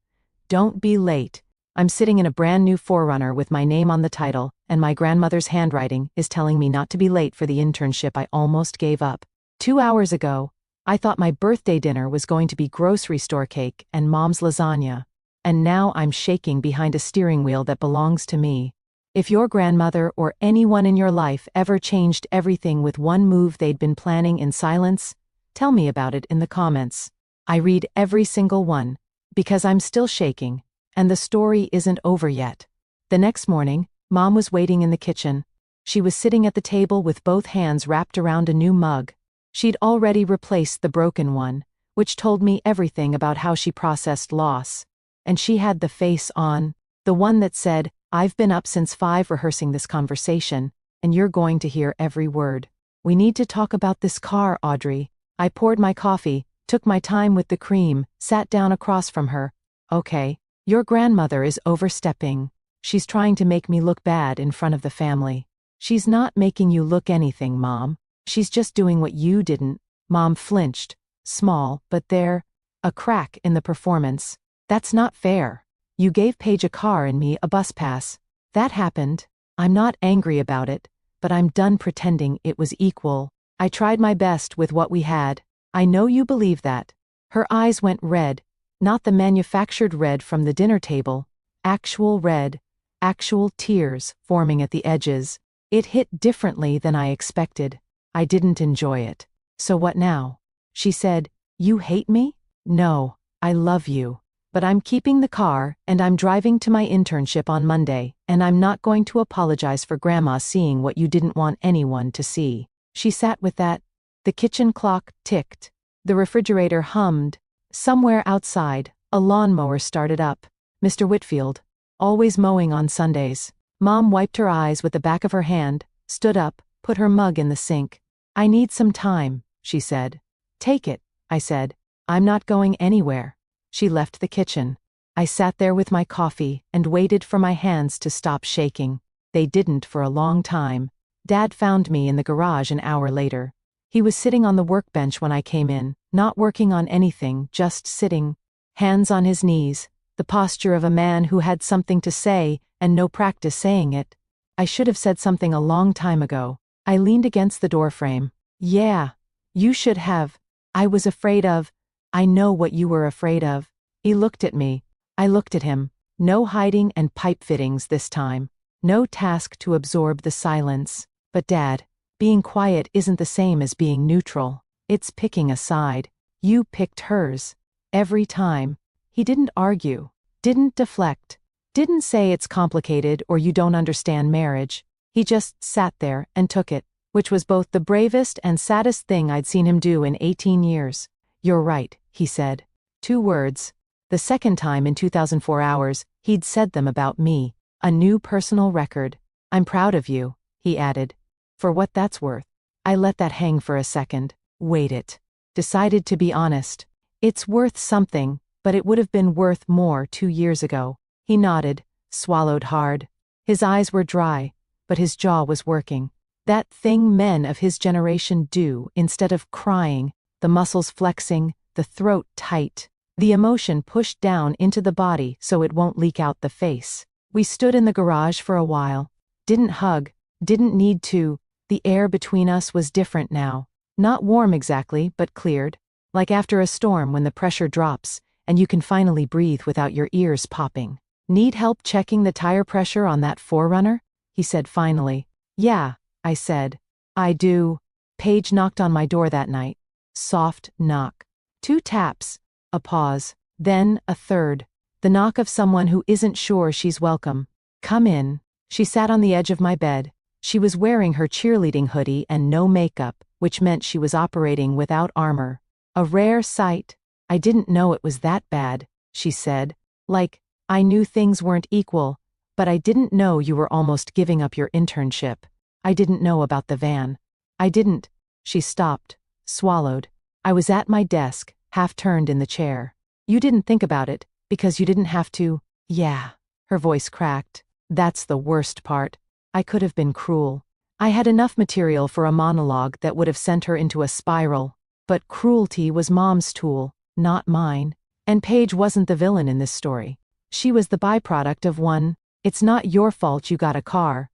Don't be late. I'm sitting in a brand new 4Runner with my name on the title, and my grandmother's handwriting is telling me not to be late for the internship I almost gave up. 2 hours ago, I thought my birthday dinner was going to be grocery store cake and Mom's lasagna. And now I'm shaking behind a steering wheel that belongs to me. If your grandmother or anyone in your life ever changed everything with one move they'd been planning in silence, tell me about it in the comments. I read every single one, because I'm still shaking, and the story isn't over yet. The next morning, Mom was waiting in the kitchen. She was sitting at the table with both hands wrapped around a new mug. She'd already replaced the broken one, which told me everything about how she processed loss. And she had the face on, the one that said, "I've been up since 5 rehearsing this conversation, and you're going to hear every word. We need to talk about this car, Audrey." I poured my coffee, took my time with the cream, sat down across from her. "Okay, your grandmother is overstepping. She's trying to make me look bad in front of the family." "She's not making you look anything, Mom. She's just doing what you didn't." Mom flinched. Small, but there. A crack in the performance. "That's not fair. You gave Paige a car and me a bus pass. That happened. I'm not angry about it, but I'm done pretending it was equal. I tried my best with what we had. I know you believe that." Her eyes went red, not the manufactured red from the dinner table. Actual red, actual tears forming at the edges. It hit differently than I expected. I didn't enjoy it. "So what now?" She said, "You hate me?" "No, I love you. But I'm keeping the car, and I'm driving to my internship on Monday, and I'm not going to apologize for Grandma seeing what you didn't want anyone to see." She sat with that. The kitchen clock ticked. The refrigerator hummed. Somewhere outside, a lawnmower started up. Mr. Whitfield. Always mowing on Sundays. Mom wiped her eyes with the back of her hand, stood up, put her mug in the sink. "I need some time," she said. "Take it," I said. "I'm not going anywhere." She left the kitchen. I sat there with my coffee and waited for my hands to stop shaking. They didn't for a long time. Dad found me in the garage an hour later. He was sitting on the workbench when I came in, not working on anything, just sitting. Hands on his knees, the posture of a man who had something to say and no practice saying it. I should have said something a long time ago. I leaned against the doorframe. "Yeah, you should have. I was afraid of. I know what you were afraid of." He looked at me. I looked at him. No hiding and pipe fittings this time. No task to absorb the silence. "But Dad, being quiet isn't the same as being neutral. It's picking a side. You picked hers. Every time." He didn't argue, didn't deflect, didn't say it's complicated or you don't understand marriage. He just sat there and took it, which was both the bravest and saddest thing I'd seen him do in 18 years. "You're right," he said. 2 words. The second time in 2004 hours, he'd said them about me. A new personal record. "I'm proud of you," he added. "For what that's worth." I let that hang for a second. Weighed it. Decided to be honest. "It's worth something, but it would have been worth more 2 years ago." He nodded, swallowed hard. His eyes were dry, but his jaw was working. That thing men of his generation do instead of crying, the muscles flexing, the throat tight, the emotion pushed down into the body so it won't leak out the face. We stood in the garage for a while. Didn't hug, didn't need to. The air between us was different now. Not warm exactly, but cleared. Like after a storm when the pressure drops, and you can finally breathe without your ears popping. "Need help checking the tire pressure on that 4Runner?" he said finally. "Yeah," I said. "I do." Paige knocked on my door that night. Soft knock. 2 taps. A pause. Then a third. The knock of someone who isn't sure she's welcome. "Come in." She sat on the edge of my bed. She was wearing her cheerleading hoodie and no makeup, which meant she was operating without armor. "A rare sight. I didn't know it was that bad," she said. "Like, I knew things weren't equal, but I didn't know you were almost giving up your internship. I didn't know about the van. I didn't." She stopped, swallowed. I was at my desk, half turned in the chair. "You didn't think about it, because you didn't have to." "Yeah." Her voice cracked. "That's the worst part. I could have been cruel. I had enough material for a monologue that would have sent her into a spiral. But cruelty was Mom's tool, not mine. And Paige wasn't the villain in this story. She was the byproduct of one. "It's not your fault you got a car,"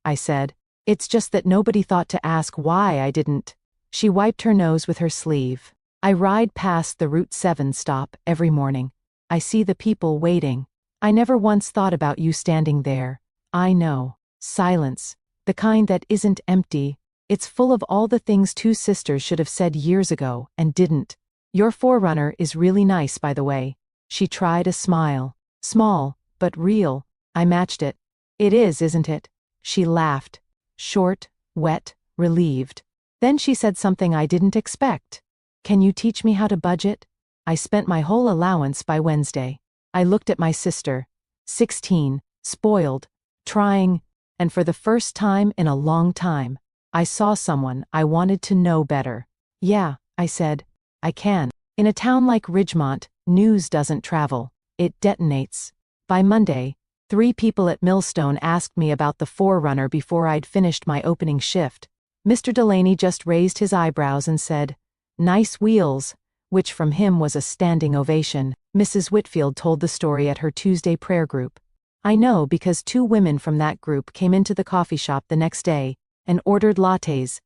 I said. "It's just that nobody thought to ask why I didn't." She wiped her nose with her sleeve. "I ride past the Route 7 stop every morning. I see the people waiting. I never once thought about you standing there. I know. Silence. The kind that isn't empty. It's full of all the things 2 sisters should have said years ago and didn't. Your 4Runner is really nice, by the way." She tried a smile. Small, but real. I matched it. "It is, isn't it?" She laughed. Short, wet, relieved. Then she said something I didn't expect. "Can you teach me how to budget? I spent my whole allowance by Wednesday." I looked at my sister. 16, spoiled, trying, and for the first time in a long time, I saw someone I wanted to know better. "Yeah," I said. "I can." In a town like Ridgemont, news doesn't travel. It detonates. By Monday, 3 people at Millstone asked me about the 4Runner before I'd finished my opening shift. Mr. Delaney just raised his eyebrows and said, "Nice wheels," which from him was a standing ovation. Mrs. Whitfield told the story at her Tuesday prayer group. I know because 2 women from that group came into the coffee shop the next day and ordered lattes.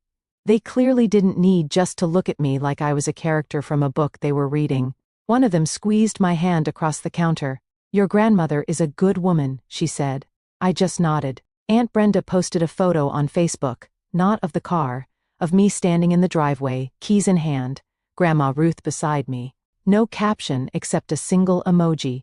They clearly didn't need just to look at me like I was a character from a book they were reading. One of them squeezed my hand across the counter. "Your grandmother is a good woman," she said. I just nodded. Aunt Brenda posted a photo on Facebook, not of the car, of me standing in the driveway, keys in hand, Grandma Ruth beside me. No caption except a single emoji.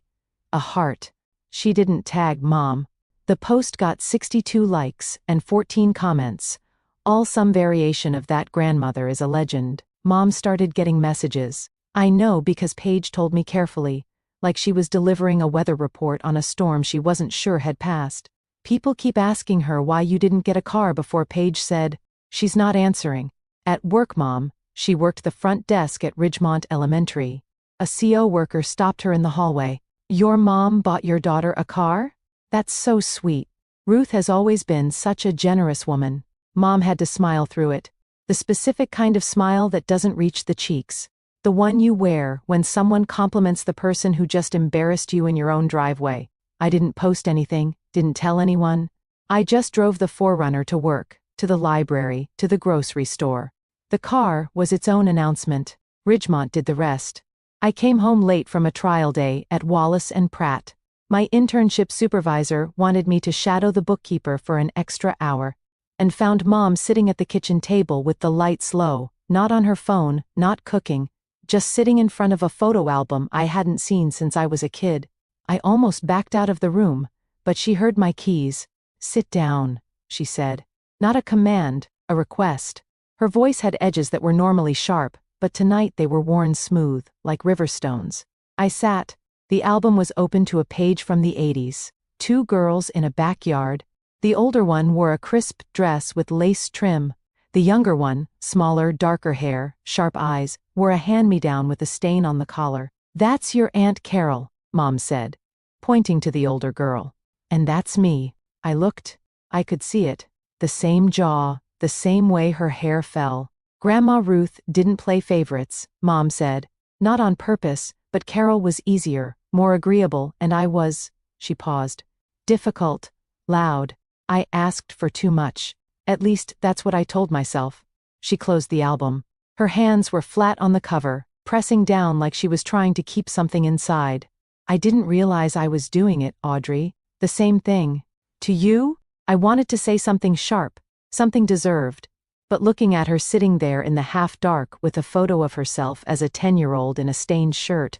A heart. She didn't tag Mom. The post got 62 likes and 14 comments. All some variation of "that grandmother is a legend." Mom started getting messages. I know because Paige told me carefully, like she was delivering a weather report on a storm she wasn't sure had passed. "People keep asking her why you didn't get a car before," Paige said. "She's not answering." At work, Mom, she worked the front desk at Ridgemont Elementary. A CO worker stopped her in the hallway. "Your mom bought your daughter a car? That's so sweet. Ruth has always been such a generous woman." Mom had to smile through it. The specific kind of smile that doesn't reach the cheeks. The one you wear when someone compliments the person who just embarrassed you in your own driveway. I didn't post anything, didn't tell anyone. I just drove the 4Runner to work, to the library, to the grocery store. The car was its own announcement. Ridgemont did the rest. I came home late from a trial day at Wallace and Pratt. My internship supervisor wanted me to shadow the bookkeeper for an extra hour, and found Mom sitting at the kitchen table with the lights low, not on her phone, not cooking, just sitting in front of a photo album I hadn't seen since I was a kid. I almost backed out of the room, but she heard my keys. "Sit down," she said. Not a command, a request. Her voice had edges that were normally sharp, but tonight they were worn smooth, like river stones. I sat. The album was open to a page from the 80s. Two girls in a backyard. The older one wore a crisp dress with lace trim. The younger one, smaller, darker hair, sharp eyes, wore a hand-me-down with a stain on the collar. "That's your Aunt Carol," Mom said, pointing to the older girl. "And that's me." I looked. I could see it. The same jaw, the same way her hair fell. "Grandma Ruth didn't play favorites," Mom said. "Not on purpose, but Carol was easier, more agreeable, and I was," she paused, "difficult, loud. I asked for too much. At least, that's what I told myself." She closed the album. Her hands were flat on the cover, pressing down like she was trying to keep something inside. "I didn't realize I was doing it, Audrey. The same thing. To you?" I wanted to say something sharp, something deserved. But looking at her sitting there in the half-dark with a photo of herself as a 10-year-old in a stained shirt,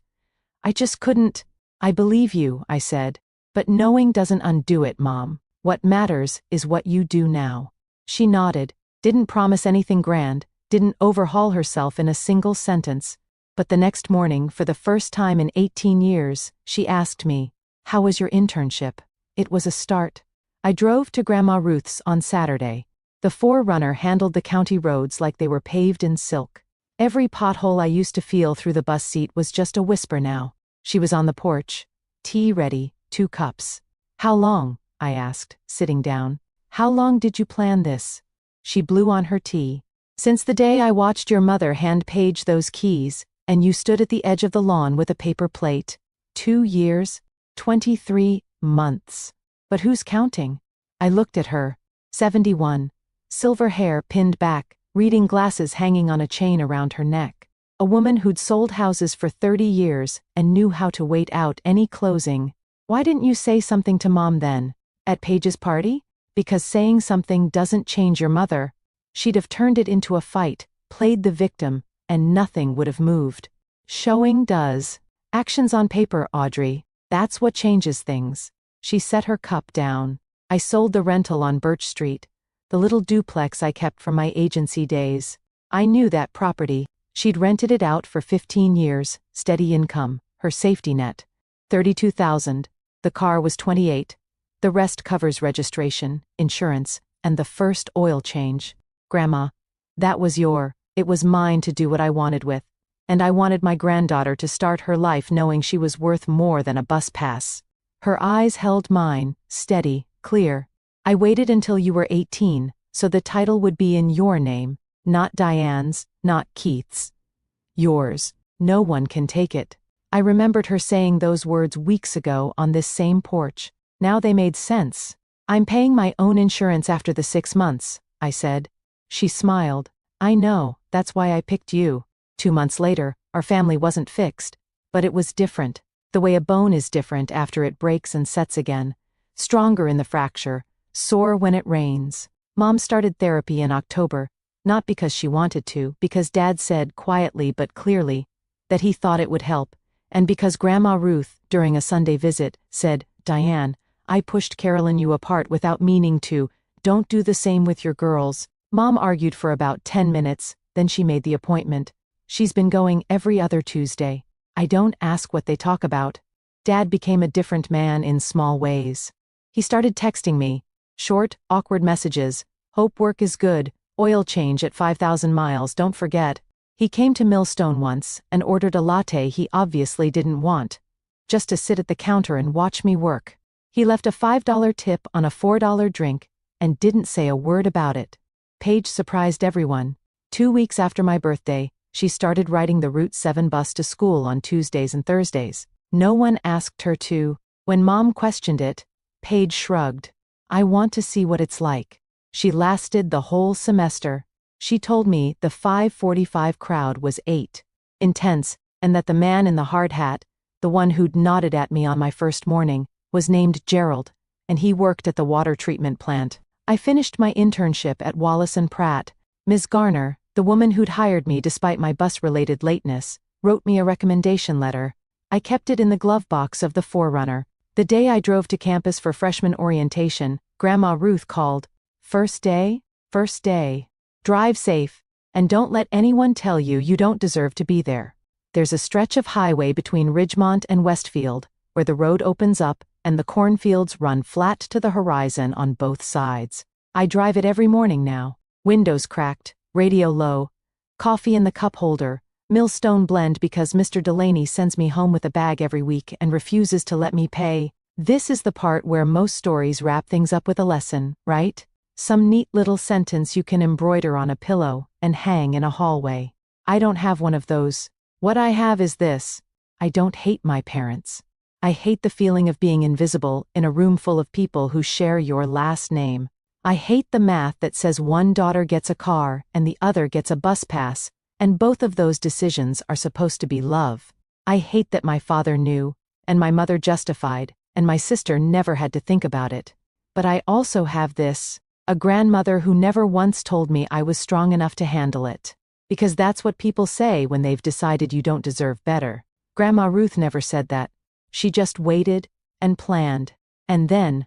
I just couldn't. "I believe you," I said. "But knowing doesn't undo it, Mom. What matters is what you do now." She nodded, didn't promise anything grand, didn't overhaul herself in a single sentence. But the next morning, for the first time in 18 years, she asked me, "How was your internship?" It was a start. I drove to Grandma Ruth's on Saturday. The 4Runner handled the county roads like they were paved in silk. Every pothole I used to feel through the bus seat was just a whisper now. She was on the porch. Tea ready, 2 cups. "How long?" I asked, sitting down. "How long did you plan this?" She blew on her tea. "Since the day I watched your mother hand-page those keys, and you stood at the edge of the lawn with a paper plate. 2 years, 23 months. But who's counting?" I looked at her. 71. Silver hair pinned back, reading glasses hanging on a chain around her neck. A woman who'd sold houses for 30 years and knew how to wait out any closing. "Why didn't you say something to Mom then? At Paige's party? Because saying something doesn't change your mother." She'd have turned it into a fight, played the victim, and nothing would have moved. "Showing does. Actions on paper, Audrey. That's what changes things." She set her cup down. "I sold the rental on Birch Street, the little duplex I kept from my agency days. I knew that property. She'd rented it out for 15 years, steady income, her safety net. 32,000. The car was 28. The rest covers registration, insurance, and the first oil change. Grandma, that was it was mine to do what I wanted with. And I wanted my granddaughter to start her life knowing she was worth more than a bus pass." Her eyes held mine, steady, clear. "I waited until you were 18, so the title would be in your name, not Diane's, not Keith's. Yours. No one can take it." I remembered her saying those words weeks ago on this same porch. Now they made sense. "I'm paying my own insurance after the 6 months," I said. She smiled. "I know, that's why I picked you." 2 months later, our family wasn't fixed. But it was different. The way a bone is different after it breaks and sets again. Stronger in the fracture, sore when it rains. Mom started therapy in October, not because she wanted to, because Dad said quietly but clearly that he thought it would help, and because Grandma Ruth, during a Sunday visit, said, "Diane, I pushed Carol and you apart without meaning to. Don't do the same with your girls." Mom argued for about 10 minutes, then she made the appointment. She's been going every other Tuesday. I don't ask what they talk about. Dad became a different man in small ways. He started texting me. Short, awkward messages. "Hope work is good. Oil change at 5,000 miles, don't forget." He came to Millstone once and ordered a latte he obviously didn't want. Just to sit at the counter and watch me work. He left a $5 tip on a $4 drink and didn't say a word about it. Paige surprised everyone. 2 weeks after my birthday, she started riding the Route 7 bus to school on Tuesdays and Thursdays. No one asked her to. When Mom questioned it, Paige shrugged. "I want to see what it's like." She lasted the whole semester. She told me the 5:45 crowd was 8. Intense, and that the man in the hard hat, the one who'd nodded at me on my first morning, was named Gerald, and he worked at the water treatment plant. I finished my internship at Wallace & Pratt. Ms. Garner, the woman who'd hired me despite my bus-related lateness, wrote me a recommendation letter. I kept it in the glove box of the 4Runner. The day I drove to campus for freshman orientation, Grandma Ruth called. First day? First day. Drive safe, and don't let anyone tell you you don't deserve to be there. There's a stretch of highway between Ridgemont and Westfield, where the road opens up and the cornfields run flat to the horizon on both sides. I drive it every morning now. Windows cracked, radio low, coffee in the cup holder, Millstone blend because Mr. Delaney sends me home with a bag every week and refuses to let me pay. This is the part where most stories wrap things up with a lesson, right? Some neat little sentence you can embroider on a pillow and hang in a hallway. I don't have one of those. What I have is this. I don't hate my parents. I hate the feeling of being invisible in a room full of people who share your last name. I hate the math that says one daughter gets a car and the other gets a bus pass, and both of those decisions are supposed to be love. I hate that my father knew, and my mother justified, and my sister never had to think about it. But I also have this, a grandmother who never once told me I was strong enough to handle it. Because that's what people say when they've decided you don't deserve better. Grandma Ruth never said that. She just waited and planned, and then,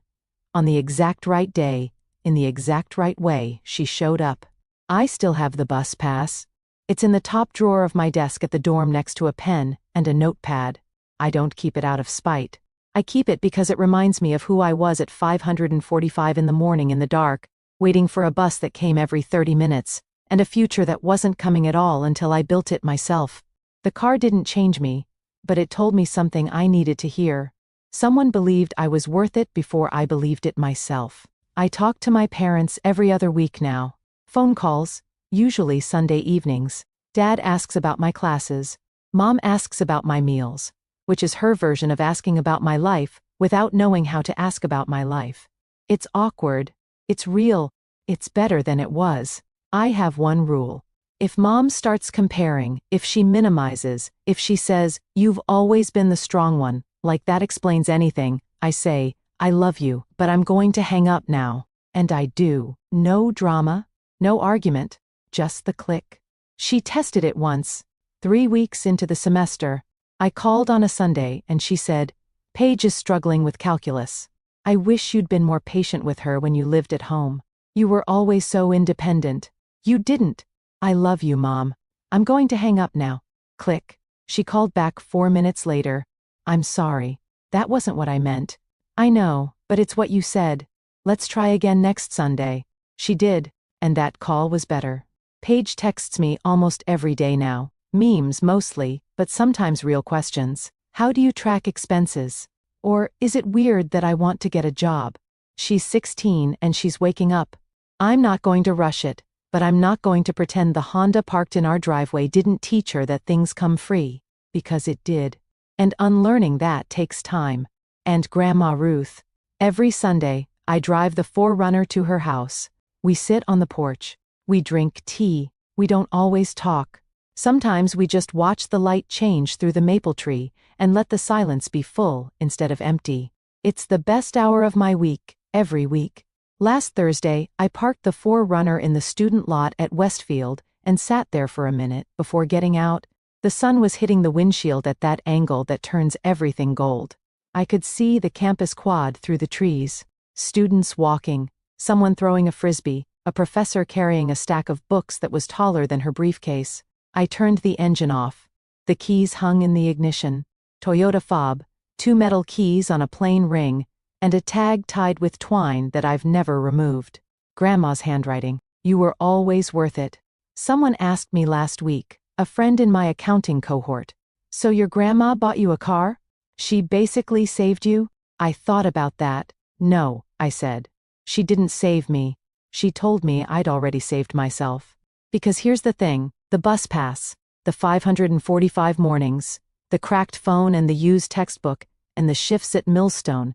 on the exact right day, in the exact right way, she showed up. I still have the bus pass. It's in the top drawer of my desk at the dorm next to a pen and a notepad. I don't keep it out of spite. I keep it because it reminds me of who I was at 5:45 in the morning in the dark, waiting for a bus that came every 30 minutes, and a future that wasn't coming at all until I built it myself. The car didn't change me, but it told me something I needed to hear. Someone believed I was worth it before I believed it myself. I talk to my parents every other week now. Phone calls, usually Sunday evenings. Dad asks about my classes. Mom asks about my meals, which is her version of asking about my life without knowing how to ask about my life. It's awkward. It's real. It's better than it was. I have one rule. If Mom starts comparing, if she minimizes, if she says, "You've always been the strong one," like that explains anything, I say, "I love you, but I'm going to hang up now." And I do. No drama, no argument, just the click. She tested it once. 3 weeks into the semester, I called on a Sunday and she said, "Paige is struggling with calculus. I wish you'd been more patient with her when you lived at home. You were always so independent. You didn't. I love you, Mom. I'm going to hang up now." Click. She called back 4 minutes later. "I'm sorry. That wasn't what I meant." "I know, but it's what you said. Let's try again next Sunday." She did, and that call was better. Paige texts me almost every day now. Memes mostly, but sometimes real questions. How do you track expenses? Or, is it weird that I want to get a job? She's 16 and she's waking up. I'm not going to rush it, but I'm not going to pretend the Honda parked in our driveway didn't teach her that things come free, because it did. And unlearning that takes time. And Grandma Ruth. Every Sunday, I drive the 4Runner to her house. We sit on the porch. We drink tea. We don't always talk. Sometimes we just watch the light change through the maple tree and let the silence be full instead of empty. It's the best hour of my week, every week. Last Thursday, I parked the 4Runner in the student lot at Westfield and sat there for a minute before getting out. The sun was hitting the windshield at that angle that turns everything gold. I could see the campus quad through the trees. Students walking, someone throwing a frisbee, a professor carrying a stack of books that was taller than her briefcase. I turned the engine off. The keys hung in the ignition. Toyota fob, 2 metal keys on a plain ring, and a tag tied with twine that I've never removed. Grandma's handwriting. "You were always worth it." Someone asked me last week, a friend in my accounting cohort, "So your grandma bought you a car? She basically saved you?" I thought about that. "No," I said. "She didn't save me. She told me I'd already saved myself." Because here's the thing, the bus pass, the 545 mornings, the cracked phone and the used textbook, and the shifts at Millstone,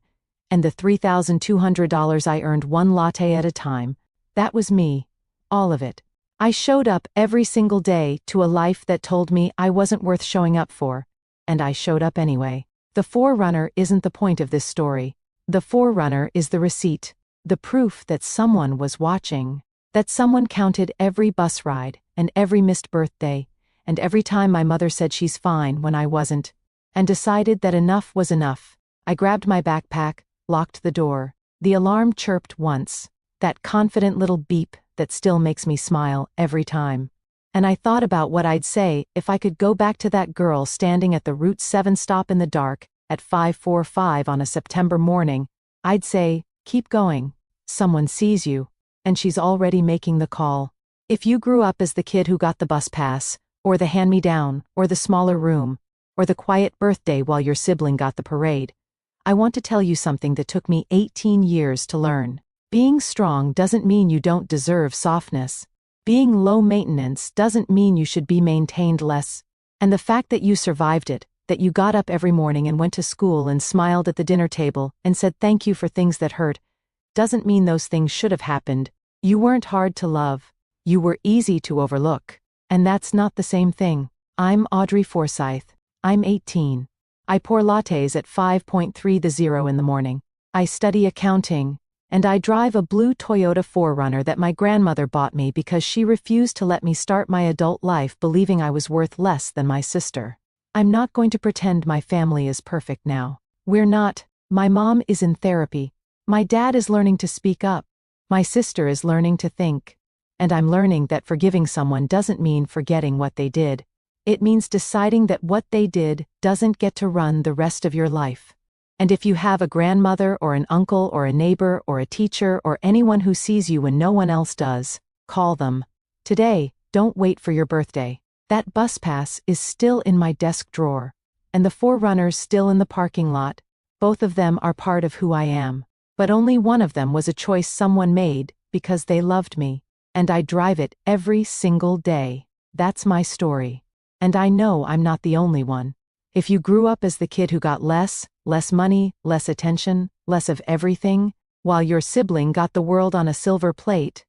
and the $3,200 I earned one latte at a time, that was me. All of it. I showed up every single day to a life that told me I wasn't worth showing up for, and I showed up anyway. The 4Runner isn't the point of this story. The 4Runner is the receipt, the proof that someone was watching, that someone counted every bus ride, and every missed birthday, and every time my mother said she's fine when I wasn't, and decided that enough was enough. I grabbed my backpack, locked the door. The alarm chirped once, that confident little beep that still makes me smile every time. And I thought about what I'd say if I could go back to that girl standing at the Route 7 stop in the dark at 5:45 on a September morning. I'd say, keep going. Someone sees you, and she's already making the call. If you grew up as the kid who got the bus pass, or the hand-me-down, or the smaller room, or the quiet birthday while your sibling got the parade, I want to tell you something that took me 18 years to learn. Being strong doesn't mean you don't deserve softness. Being low maintenance doesn't mean you should be maintained less. And the fact that you survived it, that you got up every morning and went to school and smiled at the dinner table and said thank you for things that hurt, doesn't mean those things should have happened. You weren't hard to love. You were easy to overlook. And that's not the same thing. I'm Audrey Forsyth. I'm 18. I pour lattes at 5:30 in the morning. I study accounting. And I drive a blue Toyota 4Runner that my grandmother bought me because she refused to let me start my adult life believing I was worth less than my sister. I'm not going to pretend my family is perfect now. We're not. My mom is in therapy. My dad is learning to speak up. My sister is learning to think. And I'm learning that forgiving someone doesn't mean forgetting what they did. It means deciding that what they did doesn't get to run the rest of your life. And if you have a grandmother or an uncle or a neighbor or a teacher or anyone who sees you when no one else does, call them. Today, don't wait for your birthday. That bus pass is still in my desk drawer. And the 4Runners still in the parking lot. Both of them are part of who I am. But only one of them was a choice someone made because they loved me. And I drive it every single day. That's my story. And I know I'm not the only one. If you grew up as the kid who got less money, less attention, less of everything, while your sibling got the world on a silver plate,